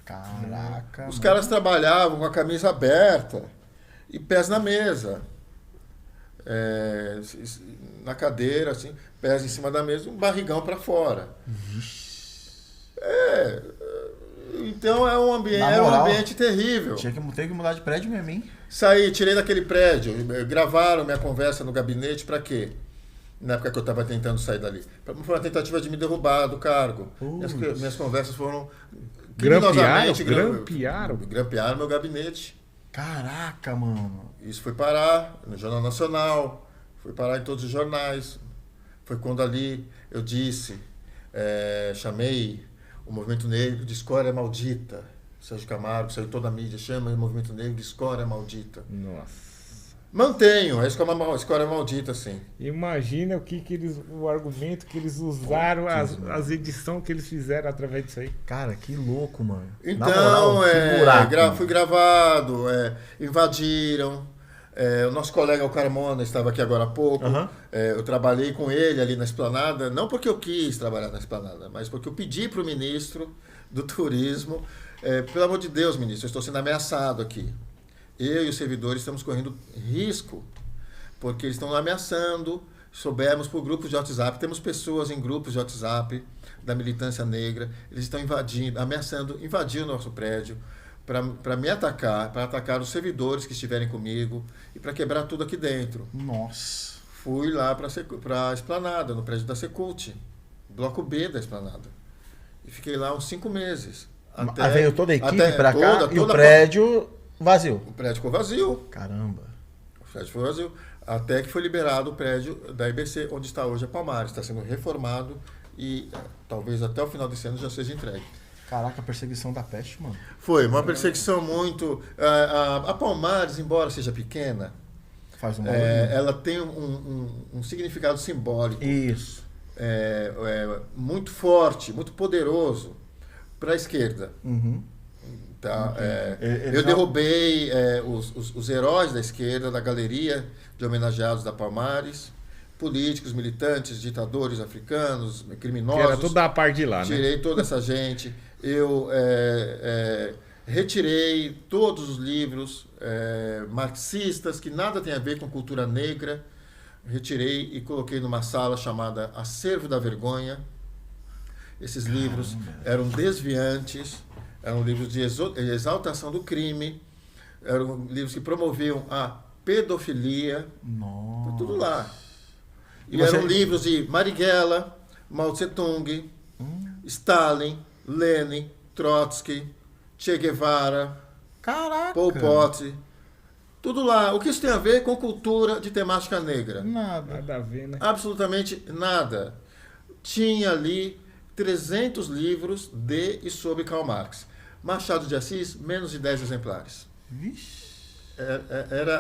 Caraca. Os mano. caras trabalhavam com a camisa aberta e pés na mesa. Na cadeira, assim, pés em cima da mesa, um barrigão para fora. Então Na era um moral, ambiente terrível. Tinha que ter que mudar de prédio mesmo, hein? Saí, tirei daquele prédio, gravaram minha conversa no gabinete para quê? Na época que eu estava tentando sair dali. Foi uma tentativa de me derrubar do cargo. Minhas conversas foram criminosamente grampearam meu gabinete. Caraca, mano. Isso foi parar no Jornal Nacional, foi parar em todos os jornais. Foi quando ali eu disse, chamei o Movimento Negro de escória maldita. Sérgio Camargo saiu toda a mídia, chama o Movimento Negro de escória maldita. Nossa. Mantenho, a escória maldita, sim. Imagina o argumento que eles usaram, as edições que eles fizeram através disso aí. Cara, que louco, mano. Na Então, moral, que buraco. fui gravado, invadiram. O nosso colega, o Carmona, estava aqui agora há pouco. Aham. Eu trabalhei com ele ali na Esplanada, não porque eu quis trabalhar na Esplanada, mas porque eu pedi para o ministro do Turismo, pelo amor de Deus, ministro, eu estou sendo ameaçado aqui. Eu e os servidores estamos correndo risco, porque eles estão ameaçando. Soubemos por grupos de WhatsApp, temos pessoas em grupos de WhatsApp da militância negra, eles estão ameaçando invadir o nosso prédio para me atacar, para atacar os servidores que estiverem comigo e para quebrar tudo aqui dentro. Nossa. Fui lá para a Esplanada, no prédio da Secult, bloco B da Esplanada. E fiquei lá uns 5 meses. Veio toda a equipe pra cá e o prédio vazio. O prédio ficou vazio. Caramba. O prédio ficou vazio. Até que foi liberado o prédio da IBC, onde está hoje a Palmares. Está sendo reformado e talvez até o final desse ano já seja entregue. Caraca, a perseguição da peste, mano. Foi uma perseguição muito... A Palmares, embora seja pequena, Faz um ela tem um significado simbólico. Isso. Muito forte, muito poderoso para a esquerda. Uhum. Tá? Ele Eu já- derrubei os heróis da esquerda da galeria de homenageados da Palmares políticos, militantes, ditadores africanos, criminosos. Que era tudo da parte de lá, né? Tirei toda essa gente. Eu retirei todos os livros marxistas que nada tem a ver com cultura negra. Retirei e coloquei numa sala chamada Acervo da Vergonha. Esses livros eram desviantes, eram livros de exaltação do crime, eram livros que promoviam a pedofilia. Nossa. Tudo lá. E você... eram livros de Marighella, Mao Tse-tung, Stalin, Lenin, Trotsky, Che Guevara, Caraca. Pol Pot. Tudo lá. O que isso tem a ver com cultura de temática negra? Nada. Nada a ver, né? Absolutamente nada. Tinha ali 300 livros de e sobre Karl Marx. Machado de Assis, menos de 10 exemplares. Vixe.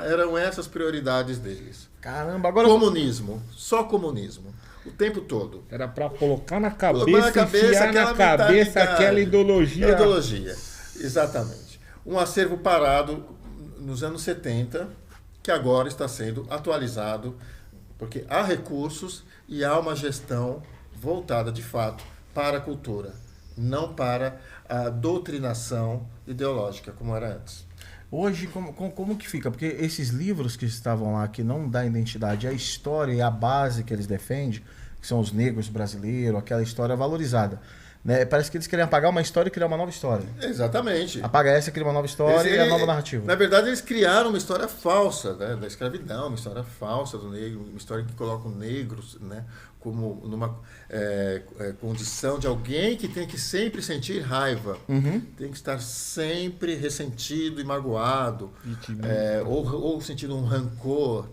Eram essas prioridades deles. Caramba, agora... Comunismo. Só comunismo. O tempo todo. Era pra colocar na Colocar cabeça, na cabeça enfiar na aquela cabeça mentalidade. aquela ideologia. Ideologia. Exatamente. Um acervo parado nos anos 70, que agora está sendo atualizado, porque há recursos e há uma gestão voltada, de fato, para a cultura, não para a doutrinação ideológica, como era antes. Hoje, como que fica? Porque esses livros que estavam lá, que não dá identidade à história e à base que eles defendem, que são os negros brasileiros, aquela história valorizada, né? Parece que eles querem apagar uma história e criar uma nova história. Exatamente. Apaga essa, cria uma nova história e a nova narrativa. Na verdade, eles criaram uma história falsa, né, da escravidão, uma história falsa do negro, uma história que coloca o negros, né, como numa condição de alguém que tem que sempre sentir raiva, tem que estar sempre ressentido e magoado, ou sentindo um rancor,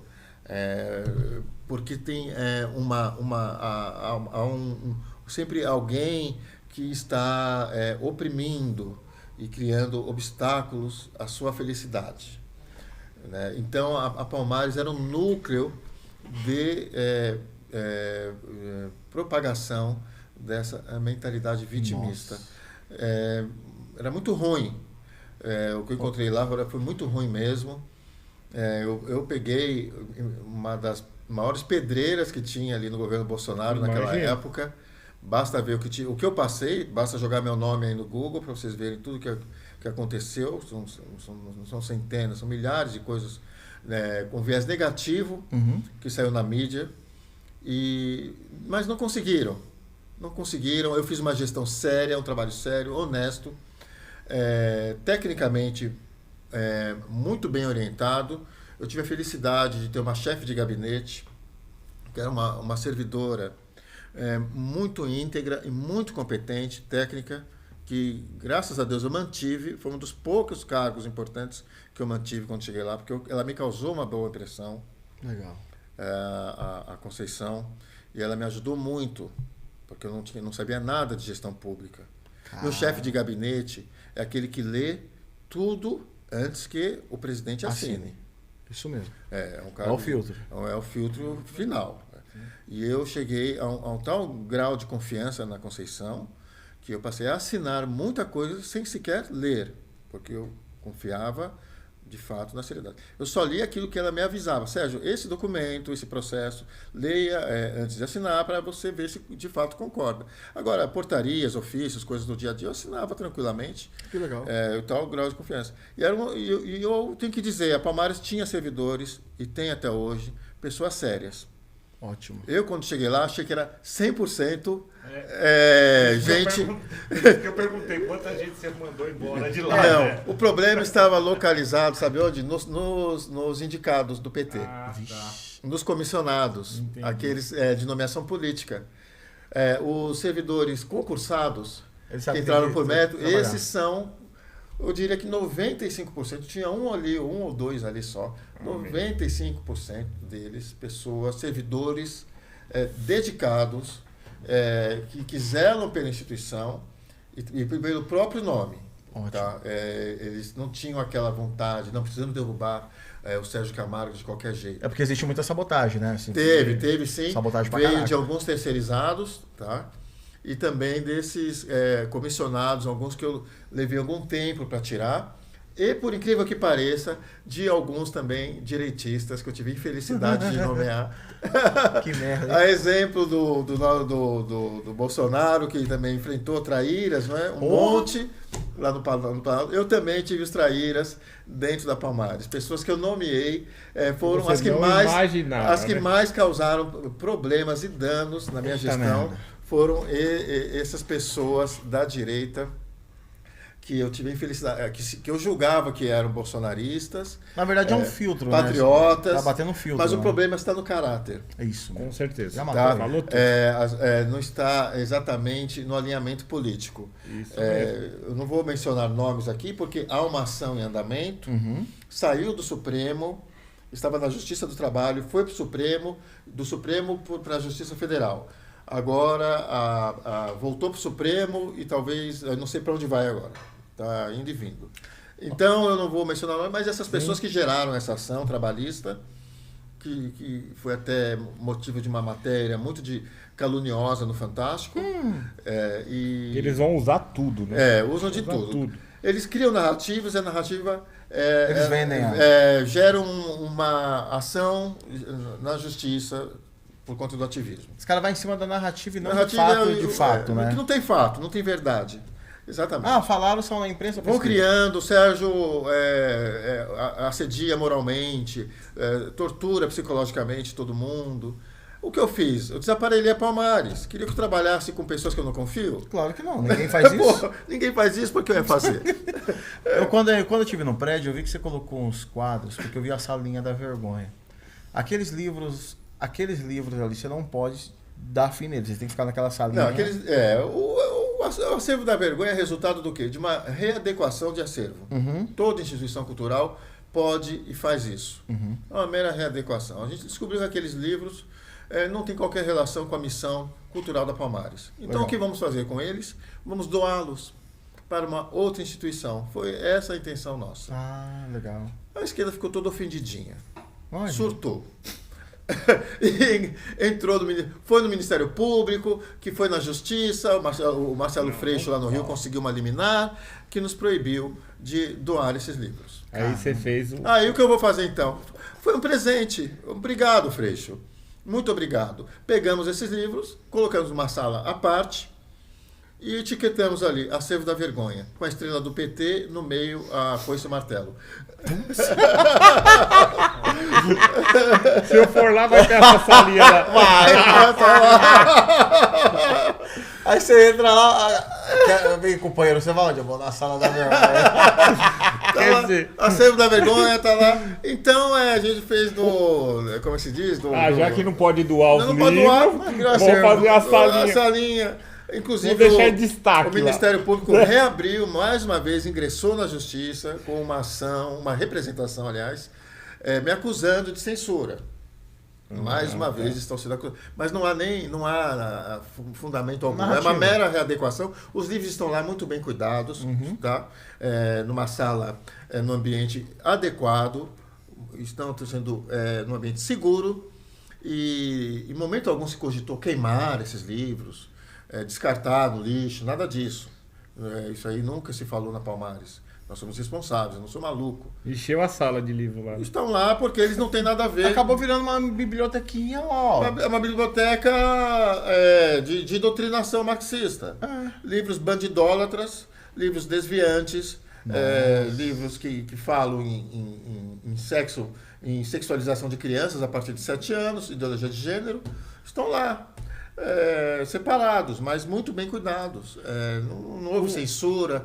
porque tem sempre alguém que está oprimindo e criando obstáculos à sua felicidade, né? Então, a Palmares era um núcleo de propagação dessa mentalidade vitimista. Era muito ruim. O que eu encontrei lá foi muito ruim mesmo. Eu peguei uma das maiores pedreiras que tinha ali no governo Bolsonaro naquela época. Basta ver o que eu passei, basta jogar meu nome aí no Google para vocês verem tudo que aconteceu. Não são centenas, são milhares de coisas com viés negativo que saiu na mídia. Mas não conseguiram. Não conseguiram. Eu fiz uma gestão séria, um trabalho sério, honesto, tecnicamente muito bem orientado. Eu tive a felicidade de ter uma chefe de gabinete, que era uma servidora muito íntegra e muito competente, técnica, que graças a Deus eu mantive. Foi um dos poucos cargos importantes que eu mantive quando cheguei lá, porque ela me causou uma boa impressão. Legal. A Conceição, e ela me ajudou muito, porque eu não sabia nada de gestão pública. Meu chefe de gabinete é aquele que lê tudo antes que o presidente assine. Isso mesmo. É o filtro. É o filtro final. E eu cheguei a um tal grau de confiança na Conceição que eu passei a assinar muita coisa sem sequer ler, porque eu confiava de fato na seriedade. Eu só li aquilo que ela me avisava. Sérgio, esse documento, esse processo, leia antes de assinar para você ver se de fato concorda. Agora, portarias, ofícios, coisas do dia a dia, eu assinava tranquilamente. Que legal. O tal grau de confiança. E eu tenho que dizer, a Palmares tinha servidores, e tem até hoje, pessoas sérias. Ótimo. Eu, quando cheguei lá, achei que era 100% gente... Eu perguntei quanta gente você mandou embora de lá. Não, né? o problema estava localizado, sabe onde? Nos indicados do PT. Tá. Nos comissionados, Entendi. aqueles de nomeação política. Os servidores concursados Eles que entraram por mérito, esses são, eu diria que 95%, tinha um ou dois ali só, 95% deles, pessoas, servidores dedicados, que zelam pela instituição e pelo próprio nome. Tá? Eles não tinham aquela vontade, não precisamos derrubar o Sérgio Camargo de qualquer jeito. É porque existe muita sabotagem, né? Assim, Teve sim. Sabotagem pra Veio caraca. de alguns terceirizados, tá? E também desses comissionados, alguns que eu levei algum tempo para tirar, e, por incrível que pareça, de alguns também direitistas que eu tive infelicidade de nomear. Que merda. A exemplo do Bolsonaro, que também enfrentou traíras, não é? Monte lá no Planalto. Eu também tive os traíras dentro da Palmares. Pessoas que eu nomeei foram Você as que, não mais, imaginava, as que né? mais causaram problemas e danos na minha Puta gestão. merda. Foram essas pessoas da direita que eu tive infelicidade, que eu julgava que eram bolsonaristas, Na verdade é um filtro, patriotas, né? Tá batendo um filtro. mas o né? problema está no caráter. É isso. Com certeza. Já Tá? Falou tudo. Não está exatamente no alinhamento político. Isso mesmo. Eu não vou mencionar nomes aqui, porque há uma ação em andamento, saiu do Supremo, estava na Justiça do Trabalho, foi para o Supremo, do Supremo para a Justiça Federal. Agora voltou para o Supremo e talvez, eu não sei para onde vai agora, está indo e vindo. Então eu não vou mencionar nomes, mas essas pessoas que geraram essa ação trabalhista, que foi até motivo de uma matéria muito caluniosa no Fantástico. E Eles vão usar tudo, né? usam de Usam tudo. Eles criam narrativas, a narrativa Eles vendem. gera uma ação na justiça por conta do ativismo. Os caras vão em cima da narrativa e não Narrativa do fato de fato, né? Que não tem fato, não tem verdade. Exatamente. Ah, falaram só na imprensa. Vão pesquisa. criando, o Sérgio assedia moralmente, tortura psicologicamente todo mundo. O que eu fiz? Eu desaparelhei a Palmares. Queria que eu trabalhasse com pessoas que eu não confio? Claro que não, ninguém faz isso. Pô, ninguém faz isso, porque eu ia fazer. Quando eu estive no prédio, eu vi que você colocou uns quadros, porque eu vi a salinha da vergonha. Aqueles livros ali, você não pode dar fim neles, você tem que ficar naquela salinha. Não, o acervo da vergonha é resultado do quê? De uma readequação de acervo. Toda instituição cultural pode e faz isso. É uma mera readequação. A gente descobriu que aqueles livros não têm qualquer relação com a missão cultural da Palmares. Então, Legal. o que vamos fazer com eles? Vamos doá-los para uma outra instituição. Foi essa a intenção nossa. Ah, legal. A esquerda ficou toda ofendidinha. Olha. Surtou. E foi no Ministério Público, que foi na Justiça, o Marcelo Freixo lá no Rio conseguiu uma liminar que nos proibiu de doar esses livros. Aí você fez o... Aí o que eu vou fazer então? Foi um presente. Obrigado, Freixo. Muito obrigado. Pegamos esses livros, colocamos numa sala à parte e etiquetamos ali Acervo da Vergonha, com a estrela do PT, no meio a foice e o martelo. Se eu for lá, vai ter essa salinha lá. Aí você entra lá, vem companheiro, você vai onde? Eu vou na sala da vergonha. Quer dizer... Acervo da Vergonha tá lá. Então a gente fez como é que se diz? já que não pode doar os não pode livros, doar, vamos fazer a salinha. salinha. Inclusive, Vou deixar em destaque o Ministério Público reabriu, mais uma vez, ingressou na Justiça com uma ação, uma representação, aliás, me acusando de censura. Mais uma vez estão sendo acusados. Mas não há fundamento algum. Narrativa. É uma mera readequação. Os livros estão lá muito bem cuidados, tá? Numa sala, num ambiente adequado, estão sendo num ambiente seguro e em momento algum se cogitou queimar esses livros, descartar no lixo, nada disso. Isso aí nunca se falou na Palmares. Nós somos responsáveis, eu não sou maluco. Encheu a sala de livro lá. Estão lá porque eles não têm nada a ver. Acabou virando uma bibliotequinha lá, ó. É uma biblioteca de doutrinação marxista. Livros bandidólatras, livros desviantes, livros que falam em sexo, em sexualização de crianças a partir de 7 anos, ideologia de gênero, estão lá. Separados, mas muito bem cuidados. Não houve censura,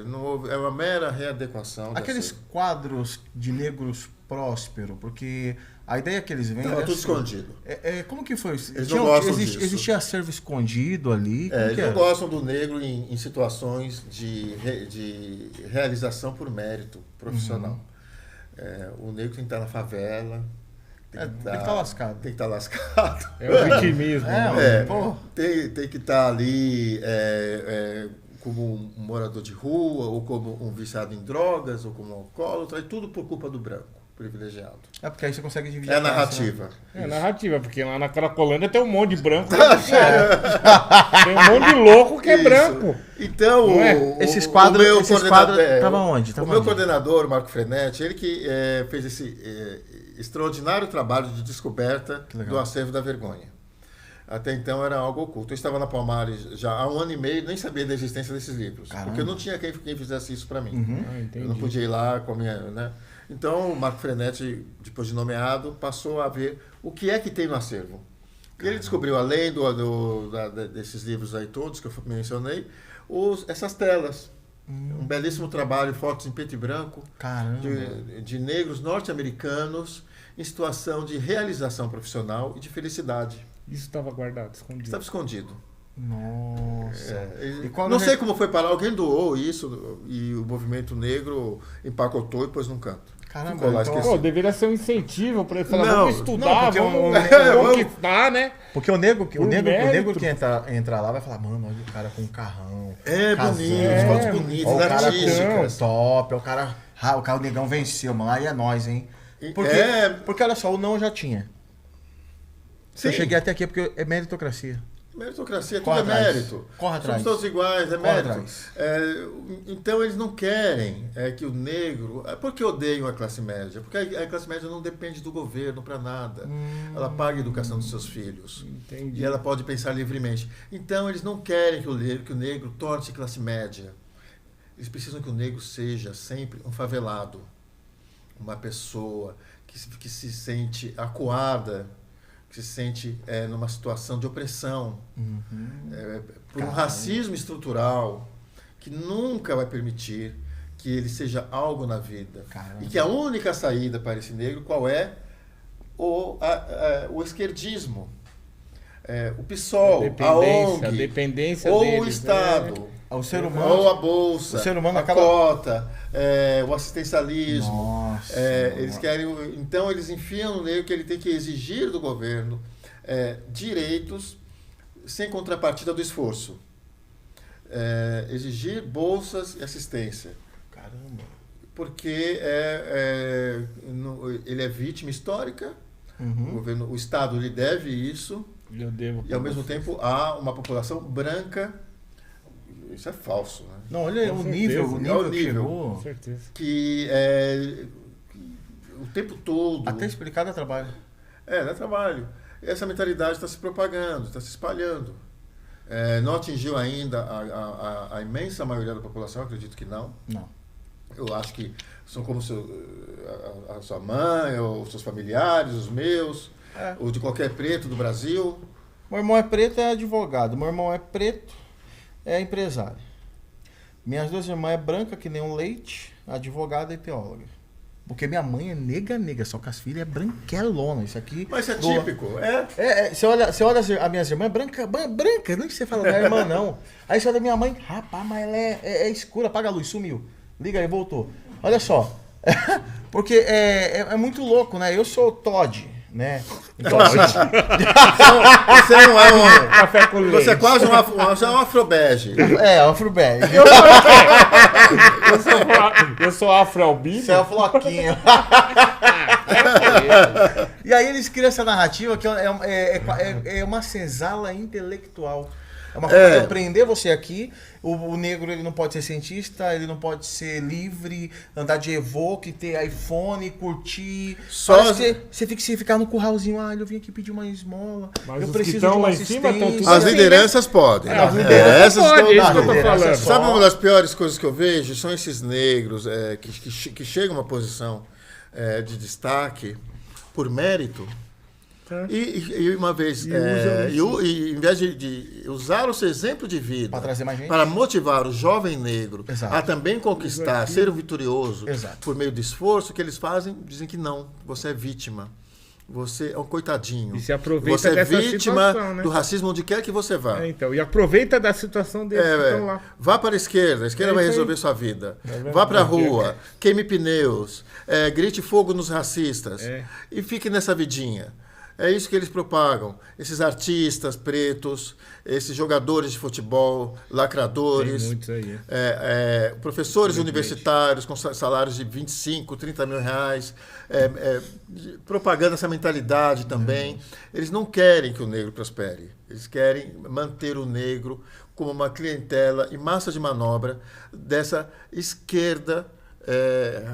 não houve, é uma mera readequação. Aqueles quadros de negros prósperos, porque a ideia que eles vendem Estava é tudo assim, escondido. como que foi? Eles não gostam disso. Existia acervo escondido ali? Como Eles que não era? gostam do negro em situações de realização por mérito profissional. O negro tem que estar na favela. Tem que estar lascado. Tem que estar lascado. É o vitimismo. Pô. Tem que estar ali como um morador de rua, ou como um viciado em drogas, ou como um alcoólatra, e tudo por culpa do branco. privilegiado. É porque aí você consegue dividir. É a classe, narrativa. né? É narrativa, porque lá na Cracolândia tem um monte de branco. Tem um monte de louco que é Isso. branco. Então, Não é? Esses quadros estavam onde? O meu coordenador, Marco Frenetti, ele que fez esse extraordinário trabalho de descoberta do acervo da vergonha. Até então era algo oculto. Eu estava na Palmares já há 1 ano e meio, nem sabia da existência desses livros. Caramba. Porque eu não tinha quem fizesse isso para mim. Entendi. Eu não podia ir lá com a minha... Né? Então, o Marco Frenetti, depois de nomeado, passou a ver o que é que tem no acervo. E ele descobriu, além desses livros aí todos que eu mencionei, essas telas. Um belíssimo trabalho, fotos em preto e branco, de negros norte-americanos em situação de realização profissional e de felicidade. Isso estava guardado, escondido. Estava escondido. Nossa. Não sei como foi parar, alguém doou isso e o movimento negro empacotou e pôs num canto. Caramba, Ficou lá então, esquecido. Deveria ser um incentivo para ele falar, Não, vamos estudar, porque vamos conquistar, né? Porque o negro que mérito. entra lá vai falar, mano, olha o cara com um carrão. Bonito, fotos bonitas, Olha o cara artísticas. com top, o negão venceu, mano. Aí é nós, hein? Porque olha só, o não eu já tinha. Sim. Eu cheguei até aqui porque é meritocracia. Meritocracia, Corre tudo é atrás. mérito. Corre atrás. Somos todos iguais, é Corre mérito. atrás. Então eles não querem que o negro... Por que odeiam a classe média? Porque a classe média não depende do governo para nada. Ela paga a educação dos seus filhos. Entendi. E ela pode pensar livremente. Então eles não querem que o negro torne-se classe média. Eles precisam que o negro seja sempre um favelado. Uma pessoa que se sente acuada, que se sente numa situação de opressão, por um racismo estrutural que nunca vai permitir que ele seja algo na vida. Caramba. E que a única saída para esse negro, qual é? O esquerdismo, o PSOL, a ONG, a dependência ou deles, o Estado, O ser humano. ou a Bolsa, O ser humano a acaba- cota, o assistencialismo. Nossa. Eles querem, então eles enfiam no negro que ele tem que exigir do governo direitos sem contrapartida do esforço. Exigir bolsas e assistência. Caramba. Porque ele é vítima histórica, o Estado lhe deve isso, Eu devo. e ao mesmo tempo há uma população branca. Isso é falso, né? Não, olha Com o certeza. nível, É o que nível. chegou. Com certeza. Que o tempo todo. Até explicar dá trabalho. Dá trabalho. Essa mentalidade está se propagando, está se espalhando. Não atingiu ainda a imensa maioria da população, acredito que não. Não. Eu acho que são como a sua mãe, ou os seus familiares, os meus, ou de qualquer preto do Brasil. Meu irmão é preto, é advogado. Meu irmão é preto, é empresário. Minhas 2 irmãs é branca, que nem um leite, advogada e teóloga. Porque minha mãe é nega, só que as filhas é branquelona. Isso aqui... Mas isso é típico. Você olha as minhas irmãs, branca, não que você fala da irmã, não. Aí você olha minha mãe, rapaz, mas ela é escura, apaga a luz, sumiu. Liga aí, voltou. Olha só, porque é muito louco, né? Eu sou Todd, né? Então, assim, Você não é um... Café com leite. Você é quase você é um afrobege. afrobag. Eu sou afro-albino. Você é o floquinho. E aí eles criam essa narrativa que é uma senzala intelectual. É uma forma de prender você aqui. O negro ele não pode ser cientista, ele não pode ser livre, andar de Evoque, ter iPhone, curtir. Você fica se ficar no curralzinho, eu vim aqui pedir uma esmola. Mas eu os preciso que estão de uma lá em cima estão assistência. tudo As lideranças podem. As lideranças Essas podem, estão- isso que eu tô liderança falando. só. Sabe uma das piores coisas que eu vejo? São esses negros que chegam a uma posição de destaque por mérito. E uma vez, e em vez de usar o seu exemplo de vida Pra trazer mais gente. para motivar o jovem negro Exato. a também conquistar, ser um vitorioso Exato. por meio do esforço, o que eles fazem? Dizem que não, você é vítima. Você é um coitadinho. E se aproveita você é dessa vítima situação, né? do racismo onde quer que você vá. Então, e aproveita da situação deles que estão lá. Vá para a esquerda vai isso aí. resolver sua vida. verdade. Vá para a rua, queime pneus, grite fogo nos racistas É. e fique nessa vidinha. É isso que eles propagam. Esses artistas pretos, esses jogadores de futebol, lacradores, Tem muitos aí. professores Infelizmente. universitários com salários de 25, 30 mil reais, propagando essa mentalidade também. Eles não querem que o negro prospere. Eles querem manter o negro como uma clientela e massa de manobra dessa esquerda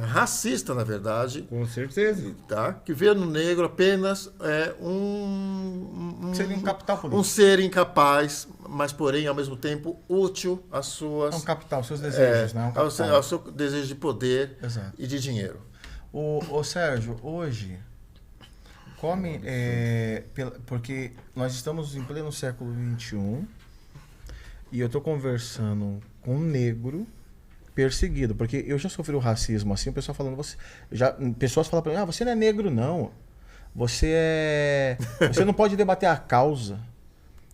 racista, na verdade, Com certeza. tá? Que vê no negro apenas Seria um capital político. um ser incapaz, mas porém ao mesmo tempo útil às suas É um capital, seus desejos, né? É um capital. ao seu desejo de poder Exato. e de dinheiro. Ô Sérgio, hoje, porque nós estamos em pleno século XXI e eu estou conversando com um negro perseguido, porque eu já sofri o racismo assim, o pessoal falando, pessoas falam para mim, você não é negro não, você não pode debater a causa.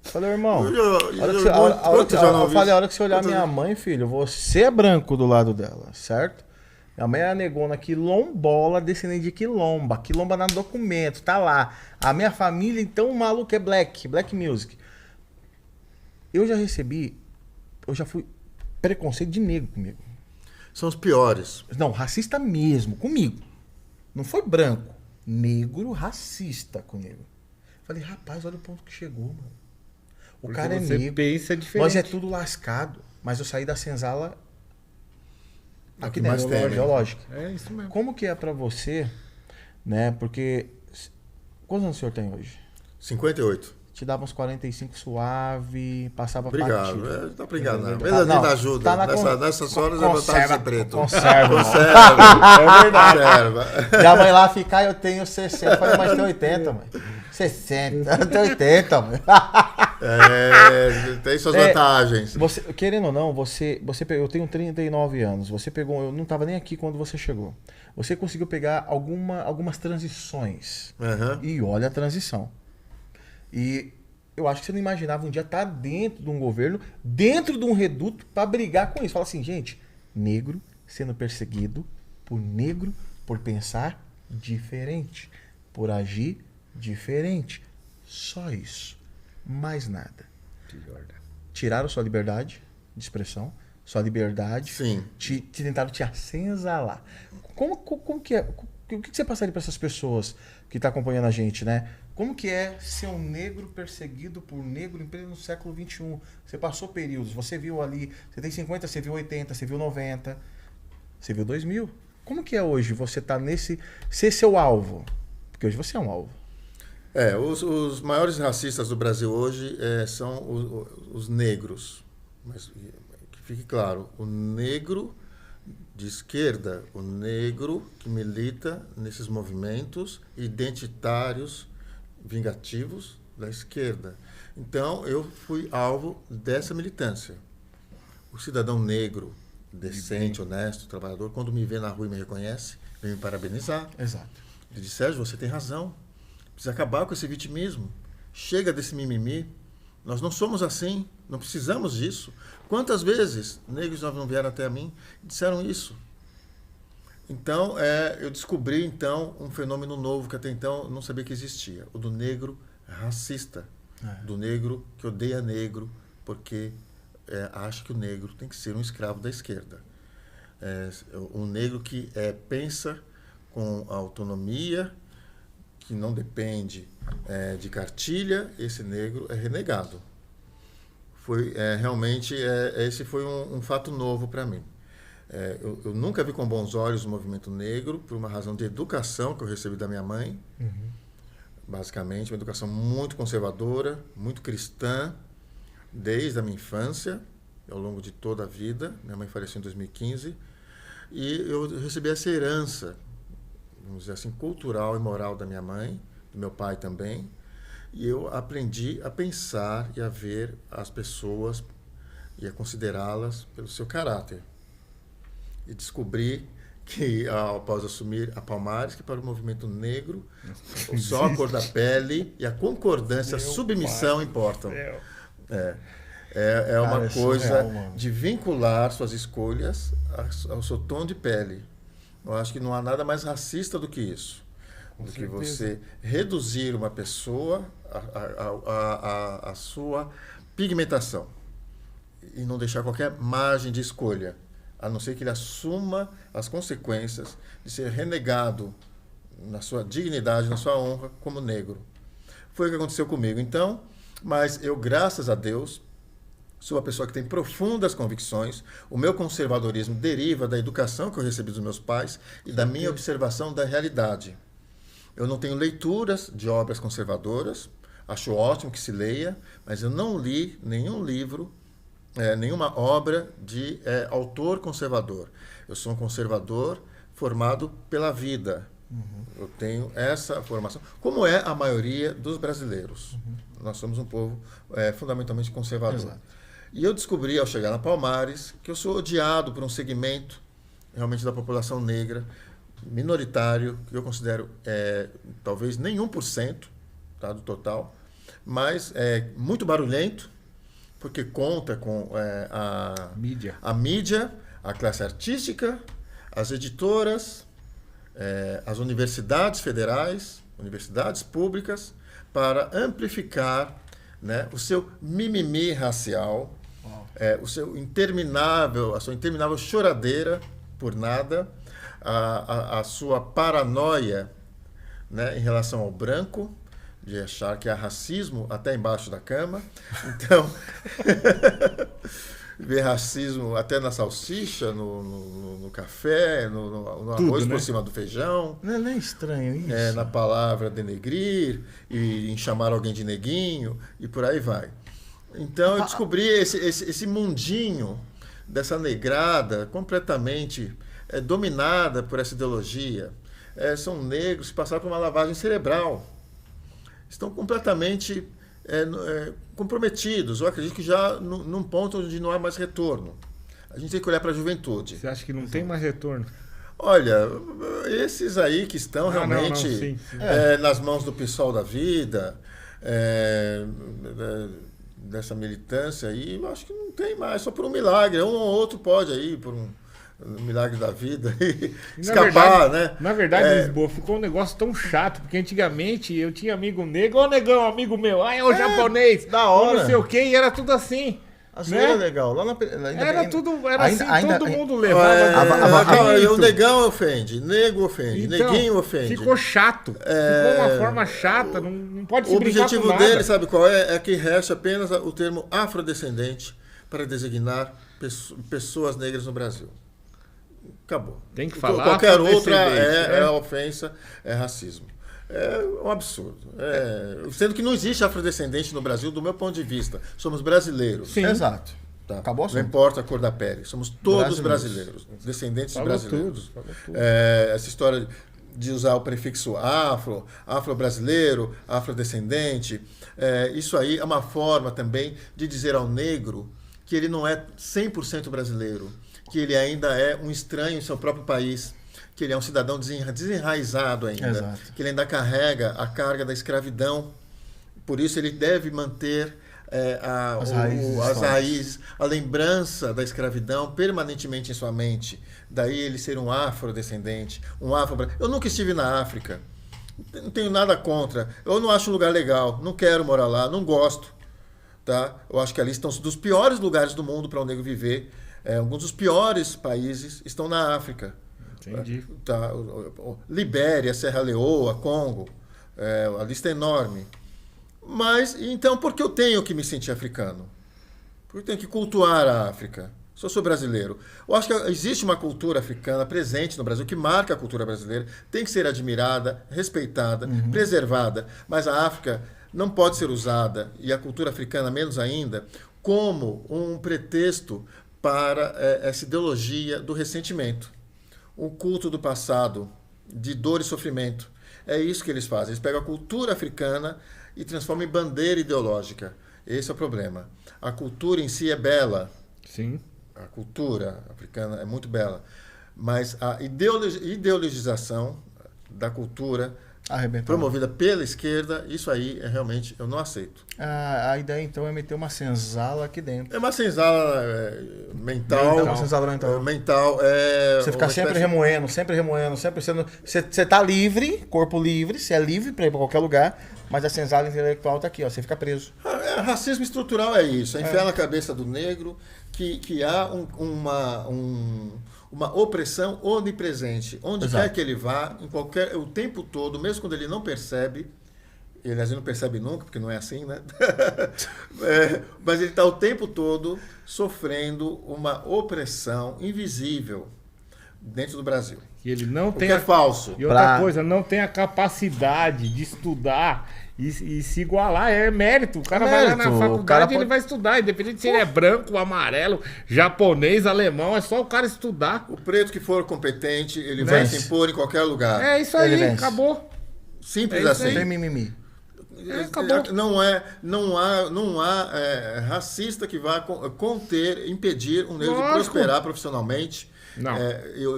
Eu falei, irmão, a hora que você olhar minha mãe, filho, você é branco do lado dela, certo? Minha mãe é negona quilombola, descendente de quilomba na documento, tá lá. A minha família, então, o maluco é black music. Eu já fui preconceito de negro comigo. São os piores. Não, racista mesmo, comigo. Não foi branco. Negro racista comigo. Falei, rapaz, olha o ponto que chegou, mano. O Porque cara é você negro. pensa diferente. Nós é tudo lascado. Mas eu saí da senzala aqui mais dentro, tem, né? lógico. É isso mesmo. Como que é pra você, né? Porque quantos anos o senhor tem hoje? 58. Te dava uns 45 suave, passava Obrigado. partido. Tá obrigado, não. Tá, Melanina não, ajuda. tá na Nessas horas eu vou estar de ser preto. Conserva. É verdade. Já vai lá ficar, eu tenho 60. Falei, mas tem 80, mãe. 60, eu tenho 80, mãe. Tem suas vantagens. Você, querendo ou não, você pegou, eu tenho 39 anos. Você pegou, eu não estava nem aqui quando você chegou. Você conseguiu pegar algumas transições. Uhum. E olha a transição. E eu acho que você não imaginava um dia estar dentro de um governo, dentro de um reduto, para brigar com isso. Fala assim, gente, negro sendo perseguido por negro, por pensar diferente, por agir diferente. Só isso. Mais nada. Tiraram sua liberdade de expressão, sua liberdade. Sim. Tentaram te acenzalar. Como que é? O que você passaria para essas pessoas que estão acompanhando a gente, né? Como que é ser um negro perseguido por negro em pleno século XXI? Você passou períodos, você viu ali, você tem 50, você viu 80, você viu 90, você viu 2000. Como que é hoje você tá ser seu alvo? Porque hoje você é um alvo. Os maiores racistas do Brasil hoje são os negros. Mas que fique claro, o negro de esquerda, o negro que milita nesses movimentos identitários vingativos da esquerda. Então, eu fui alvo dessa militância. O cidadão negro, decente, honesto, trabalhador, quando me vê na rua e me reconhece, vem me parabenizar. Exato. Ele diz, Sérgio, você tem razão. Precisa acabar com esse vitimismo. Chega desse mimimi. Nós não somos assim. Não precisamos disso. Quantas vezes negros não vieram até mim e disseram isso? Então, eu descobri, então, um fenômeno novo que até então eu não sabia que existia. O do negro racista. Do negro que odeia negro porque acha que o negro tem que ser um escravo da esquerda. Um negro que pensa com autonomia, que não depende de cartilha, esse negro é renegado. Realmente, esse foi um fato novo para mim. Eu nunca vi com bons olhos o movimento negro, por uma razão de educação que eu recebi da minha mãe. Uhum. Basicamente, uma educação muito conservadora, muito cristã, desde a minha infância, ao longo de toda a vida. Minha mãe faleceu em 2015. E eu recebi essa herança, vamos dizer assim, cultural e moral da minha mãe, do meu pai também. E eu aprendi a pensar e a ver as pessoas e a considerá-las pelo seu caráter. E descobri que, após assumir a Palmares, que para o movimento negro, só a cor da pele e a concordância, a submissão importam. É uma coisa de vincular suas escolhas ao seu tom de pele. Eu acho que não há nada mais racista do que isso. do que você reduzir uma pessoa a sua pigmentação e não deixar qualquer margem de escolha, a não ser que ele assuma as consequências de ser renegado na sua dignidade, na sua honra como negro. Foi o que aconteceu comigo. Então, mas eu, graças a Deus, sou uma pessoa que tem profundas convicções. O meu conservadorismo deriva da educação que eu recebi dos meus pais e da minha observação da realidade. Eu não tenho leituras de obras conservadoras, acho ótimo que se leia, mas eu não li nenhum livro, nenhuma obra de autor conservador. Eu sou um conservador formado pela vida. Eu tenho essa formação, como é a maioria dos brasileiros. Nós somos um povo fundamentalmente conservador. Exato. E eu descobri, ao chegar na Palmares, que eu sou odiado por um segmento realmente da população negra, minoritário, que eu considero talvez nem 1%, tá, do total, mas muito barulhento, porque conta com a mídia, a classe artística, as editoras, as universidades federais, universidades públicas, para amplificar, né, o seu mimimi racial, a sua interminável choradeira por nada, a sua paranoia, né, em relação ao branco, de achar que há racismo até embaixo da cama. Então, ver racismo até na salsicha, no café, no arroz, né, por cima do feijão. Não é nem estranho isso. Na palavra denegrir, e em chamar alguém de neguinho, e por aí vai. Então eu descobri esse mundinho dessa negrada completamente dominada por essa ideologia. São negros que passaram por uma lavagem cerebral. Estão completamente comprometidos. Eu acredito que já num ponto onde não há mais retorno. A gente tem que olhar para a juventude. Você acha que não tem mais retorno? Olha, esses aí que estão realmente sim. nas mãos do pessoal da vida, dessa militância aí, eu acho que não tem mais, só por um milagre. Um ou outro pode aí, por um milagre da vida, e escapar, né? Na verdade, Lisboa, ficou um negócio tão chato, porque antigamente eu tinha amigo negro, ô negão, amigo meu, é o japonês, da hora. não sei o que, e era tudo assim. Assim, né? era legal. Lá Era assim, ainda, todo mundo levava. O negão ofende, nego ofende, então, neguinho ofende. Ficou chato. Ficou uma forma chata, não pode se brincar com nada. O objetivo dele, sabe qual é? É que resta apenas o termo afrodescendente para designar pessoas negras no Brasil. Acabou. Tem que falar. Qualquer outra é ofensa, é racismo. É um absurdo. Sendo que não existe afrodescendente no Brasil, do meu ponto de vista. Somos brasileiros. Sim. Exato. Tá? Acabou assim. Não importa a cor da pele. Somos todos brasileiros. Descendentes de brasileiros. Falou tudo. Essa história de usar o prefixo afro-brasileiro, afrodescendente, isso aí é uma forma também de dizer ao negro que ele não é 100% brasileiro, que ele ainda é um estranho em seu próprio país, que ele é um cidadão desenraizado ainda, Exato. que ele ainda carrega a carga da escravidão. Por isso ele deve manter as raízes, a lembrança da escravidão permanentemente em sua mente. Daí ele ser um afrodescendente, Eu nunca estive na África, não tenho nada contra. Eu não acho um lugar legal, não quero morar lá, não gosto. Tá? Eu acho que ali estão dos piores lugares do mundo para um negro viver. Alguns dos piores países estão na África. Entendi. Tá? Libéria, Serra Leoa, Congo, a lista é enorme. Mas, então, por que eu tenho que me sentir africano? Porque eu tenho que cultuar a África. Eu sou brasileiro. Eu acho que existe uma cultura africana presente no Brasil que marca a cultura brasileira, tem que ser admirada, respeitada, preservada. Mas a África não pode ser usada, e a cultura africana menos ainda, como um pretexto para essa ideologia do ressentimento. O culto do passado, de dor e sofrimento. É isso que eles fazem. Eles pegam a cultura africana e transformam em bandeira ideológica. Esse é o problema. A cultura em si é bela. Sim. A cultura africana é muito bela. Mas a ideologização da cultura promovida pela esquerda, isso aí realmente eu não aceito. A ideia então é meter uma senzala aqui dentro. É uma senzala mental. Uma senzala mental. Você ficar sempre remoendo, sempre sendo. Você tá livre, corpo livre, você é livre para ir para qualquer lugar, mas a senzala intelectual tá aqui, ó, você fica preso. Racismo estrutural é isso, é enfiar na cabeça do negro que há uma opressão onipresente. Onde Exato. quer que ele vá, o tempo todo, mesmo quando ele não percebe, ele às vezes não percebe nunca, porque não é assim, né? Mas ele está o tempo todo sofrendo uma opressão invisível dentro do Brasil. E ele não tem. É falso. E outra coisa, não tem a capacidade de estudar e se igualar. É mérito. O cara vai lá na faculdade e ele vai estudar. Independente se ele é branco, amarelo, japonês, alemão, é só o cara estudar. O preto que for competente, ele vai se impor em qualquer lugar. É isso aí, acabou. Simples assim. Não tem mimimi. Acabou. Não há racista que vá impedir um negro de prosperar profissionalmente. Não.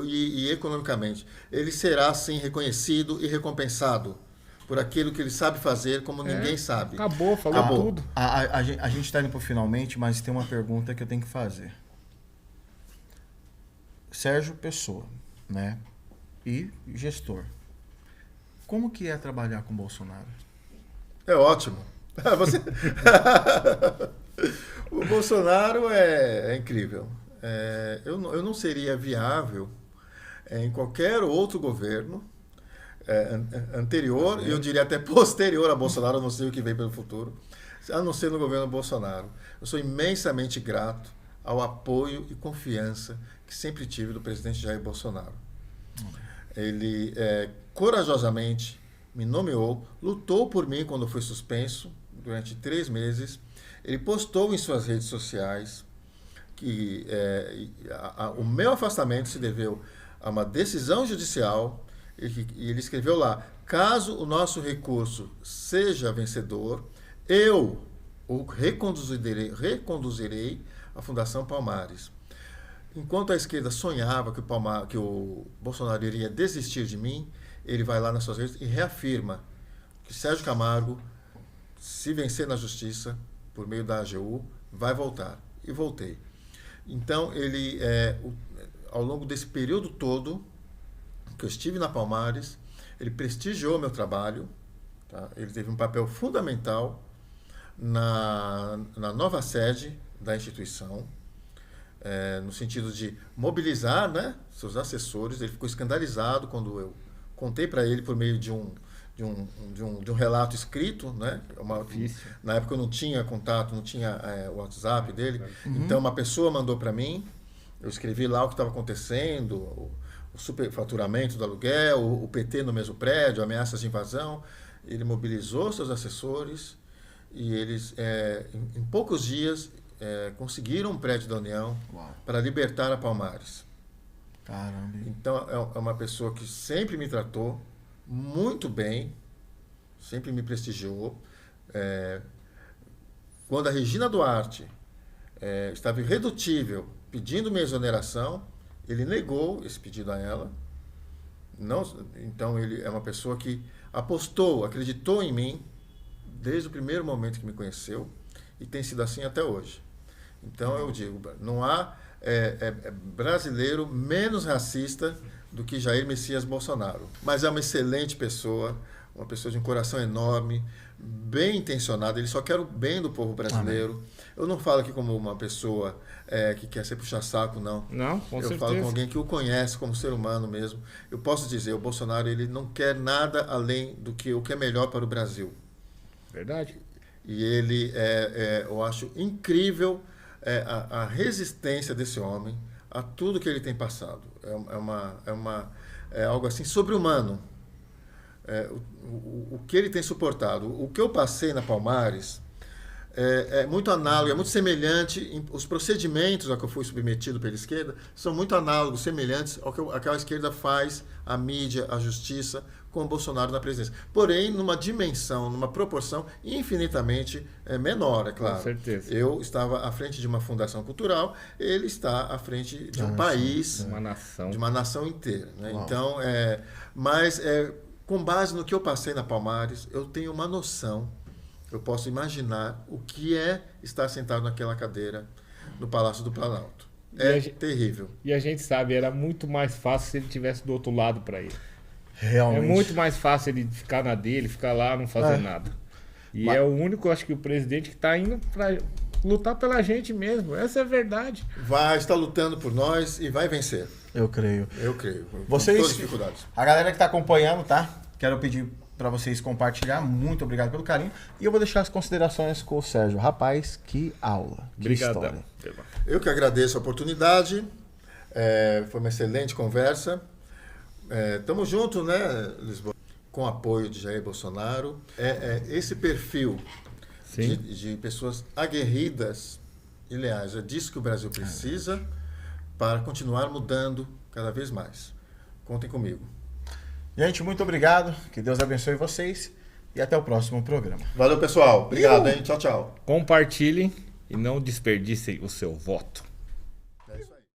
E economicamente. Ele será, sim, reconhecido e recompensado por aquilo que ele sabe fazer como ninguém sabe. Falou tudo. A gente está indo para finalmente, mas tem uma pergunta que eu tenho que fazer. Sérgio Pessoa, né? E gestor. Como que é trabalhar com o Bolsonaro? É ótimo. O Bolsonaro é incrível. Eu não seria viável em qualquer outro governo anterior, e eu diria até posterior a Bolsonaro, eu não sei o que vem pelo futuro, a não ser no governo Bolsonaro. Eu sou imensamente grato ao apoio e confiança que sempre tive do presidente Jair Bolsonaro. Ele corajosamente me nomeou, lutou por mim quando fui suspenso durante 3 meses. Ele postou em suas redes sociais que o meu afastamento se deveu a uma decisão judicial, e ele escreveu lá: caso o nosso recurso seja vencedor, eu o reconduzirei à Fundação Palmares. Enquanto a esquerda sonhava que o Bolsonaro iria desistir de mim, ele vai lá nas suas redes e reafirma que Sérgio Camargo, se vencer na justiça por meio da AGU, vai voltar. E voltei. Então, ele, ao longo desse período todo que eu estive na Palmares, ele prestigiou meu trabalho, tá? Ele teve um papel fundamental na nova sede da instituição, no sentido de mobilizar, né, seus assessores. Ele ficou escandalizado quando eu contei para ele por meio de um relato escrito, né? Na época eu não tinha contato, não tinha o WhatsApp dele. Então uma pessoa mandou para mim, eu escrevi lá o que estava acontecendo, o superfaturamento do aluguel, o PT no mesmo prédio, ameaças de invasão. Ele mobilizou seus assessores e eles, em poucos dias, conseguiram um prédio da União para libertar a Palmares. Caramba. Então é uma pessoa que sempre me tratou muito bem, sempre me prestigiou. Quando a Regina Duarte estava irredutível pedindo minha exoneração, ele negou esse pedido a ela. Então ele é uma pessoa que apostou, acreditou em mim desde o primeiro momento que me conheceu, e tem sido assim até hoje. Então eu digo, não há brasileiro menos racista do que Jair Messias Bolsonaro. Mas é uma excelente pessoa, uma pessoa de um coração enorme, bem intencionada. Ele só quer o bem do povo brasileiro. Amém. Eu não falo aqui como uma pessoa que quer ser puxa-saco, não. Não, com certeza. Eu falo com alguém que o conhece como ser humano mesmo. Eu posso dizer, o Bolsonaro, ele não quer nada além do que o que é melhor para o Brasil. Verdade. E ele, eu acho incrível a resistência desse homem a tudo que ele tem passado. É algo assim sobre-humano. O que ele tem suportado. O que eu passei na Palmares é muito análogo, é muito semelhante. Os procedimentos a que eu fui submetido pela esquerda são muito análogos, semelhantes ao que aquela esquerda faz, a mídia, a justiça, com o Bolsonaro na presidência. Porém, numa dimensão, numa proporção infinitamente menor, é claro. Com certeza. Eu estava à frente de uma fundação cultural, ele está à frente de um país, uma nação. de uma nação inteira. Né? Uau. Então, com base no que eu passei na Palmares, eu tenho uma noção, eu posso imaginar o que é estar sentado naquela cadeira no Palácio do Planalto. Terrível. E a gente sabe, era muito mais fácil se ele tivesse do outro lado para ele. Realmente. É muito mais fácil ele ficar na dele, ficar lá, não fazer nada. E é o único, acho que o presidente que está indo para lutar pela gente mesmo. Essa é a verdade. Vai estar lutando por nós e vai vencer. Eu creio. Eu creio. Vocês, com todas as dificuldades. a galera que está acompanhando, tá? Quero pedir para vocês compartilhar. Muito obrigado pelo carinho. E eu vou deixar as considerações com o Sérgio. Rapaz, que aula. Que Obrigadão. história. Eu que agradeço a oportunidade. Foi uma excelente conversa. Tamo junto, né, Lisboa? Com apoio de Jair Bolsonaro. Esse perfil de pessoas aguerridas e leais. É disso que o Brasil precisa para continuar mudando cada vez mais. Contem comigo. Gente, muito obrigado. Que Deus abençoe vocês. E até o próximo programa. Valeu, pessoal. Obrigado, hein? Tchau, tchau. Compartilhem e não desperdicem o seu voto.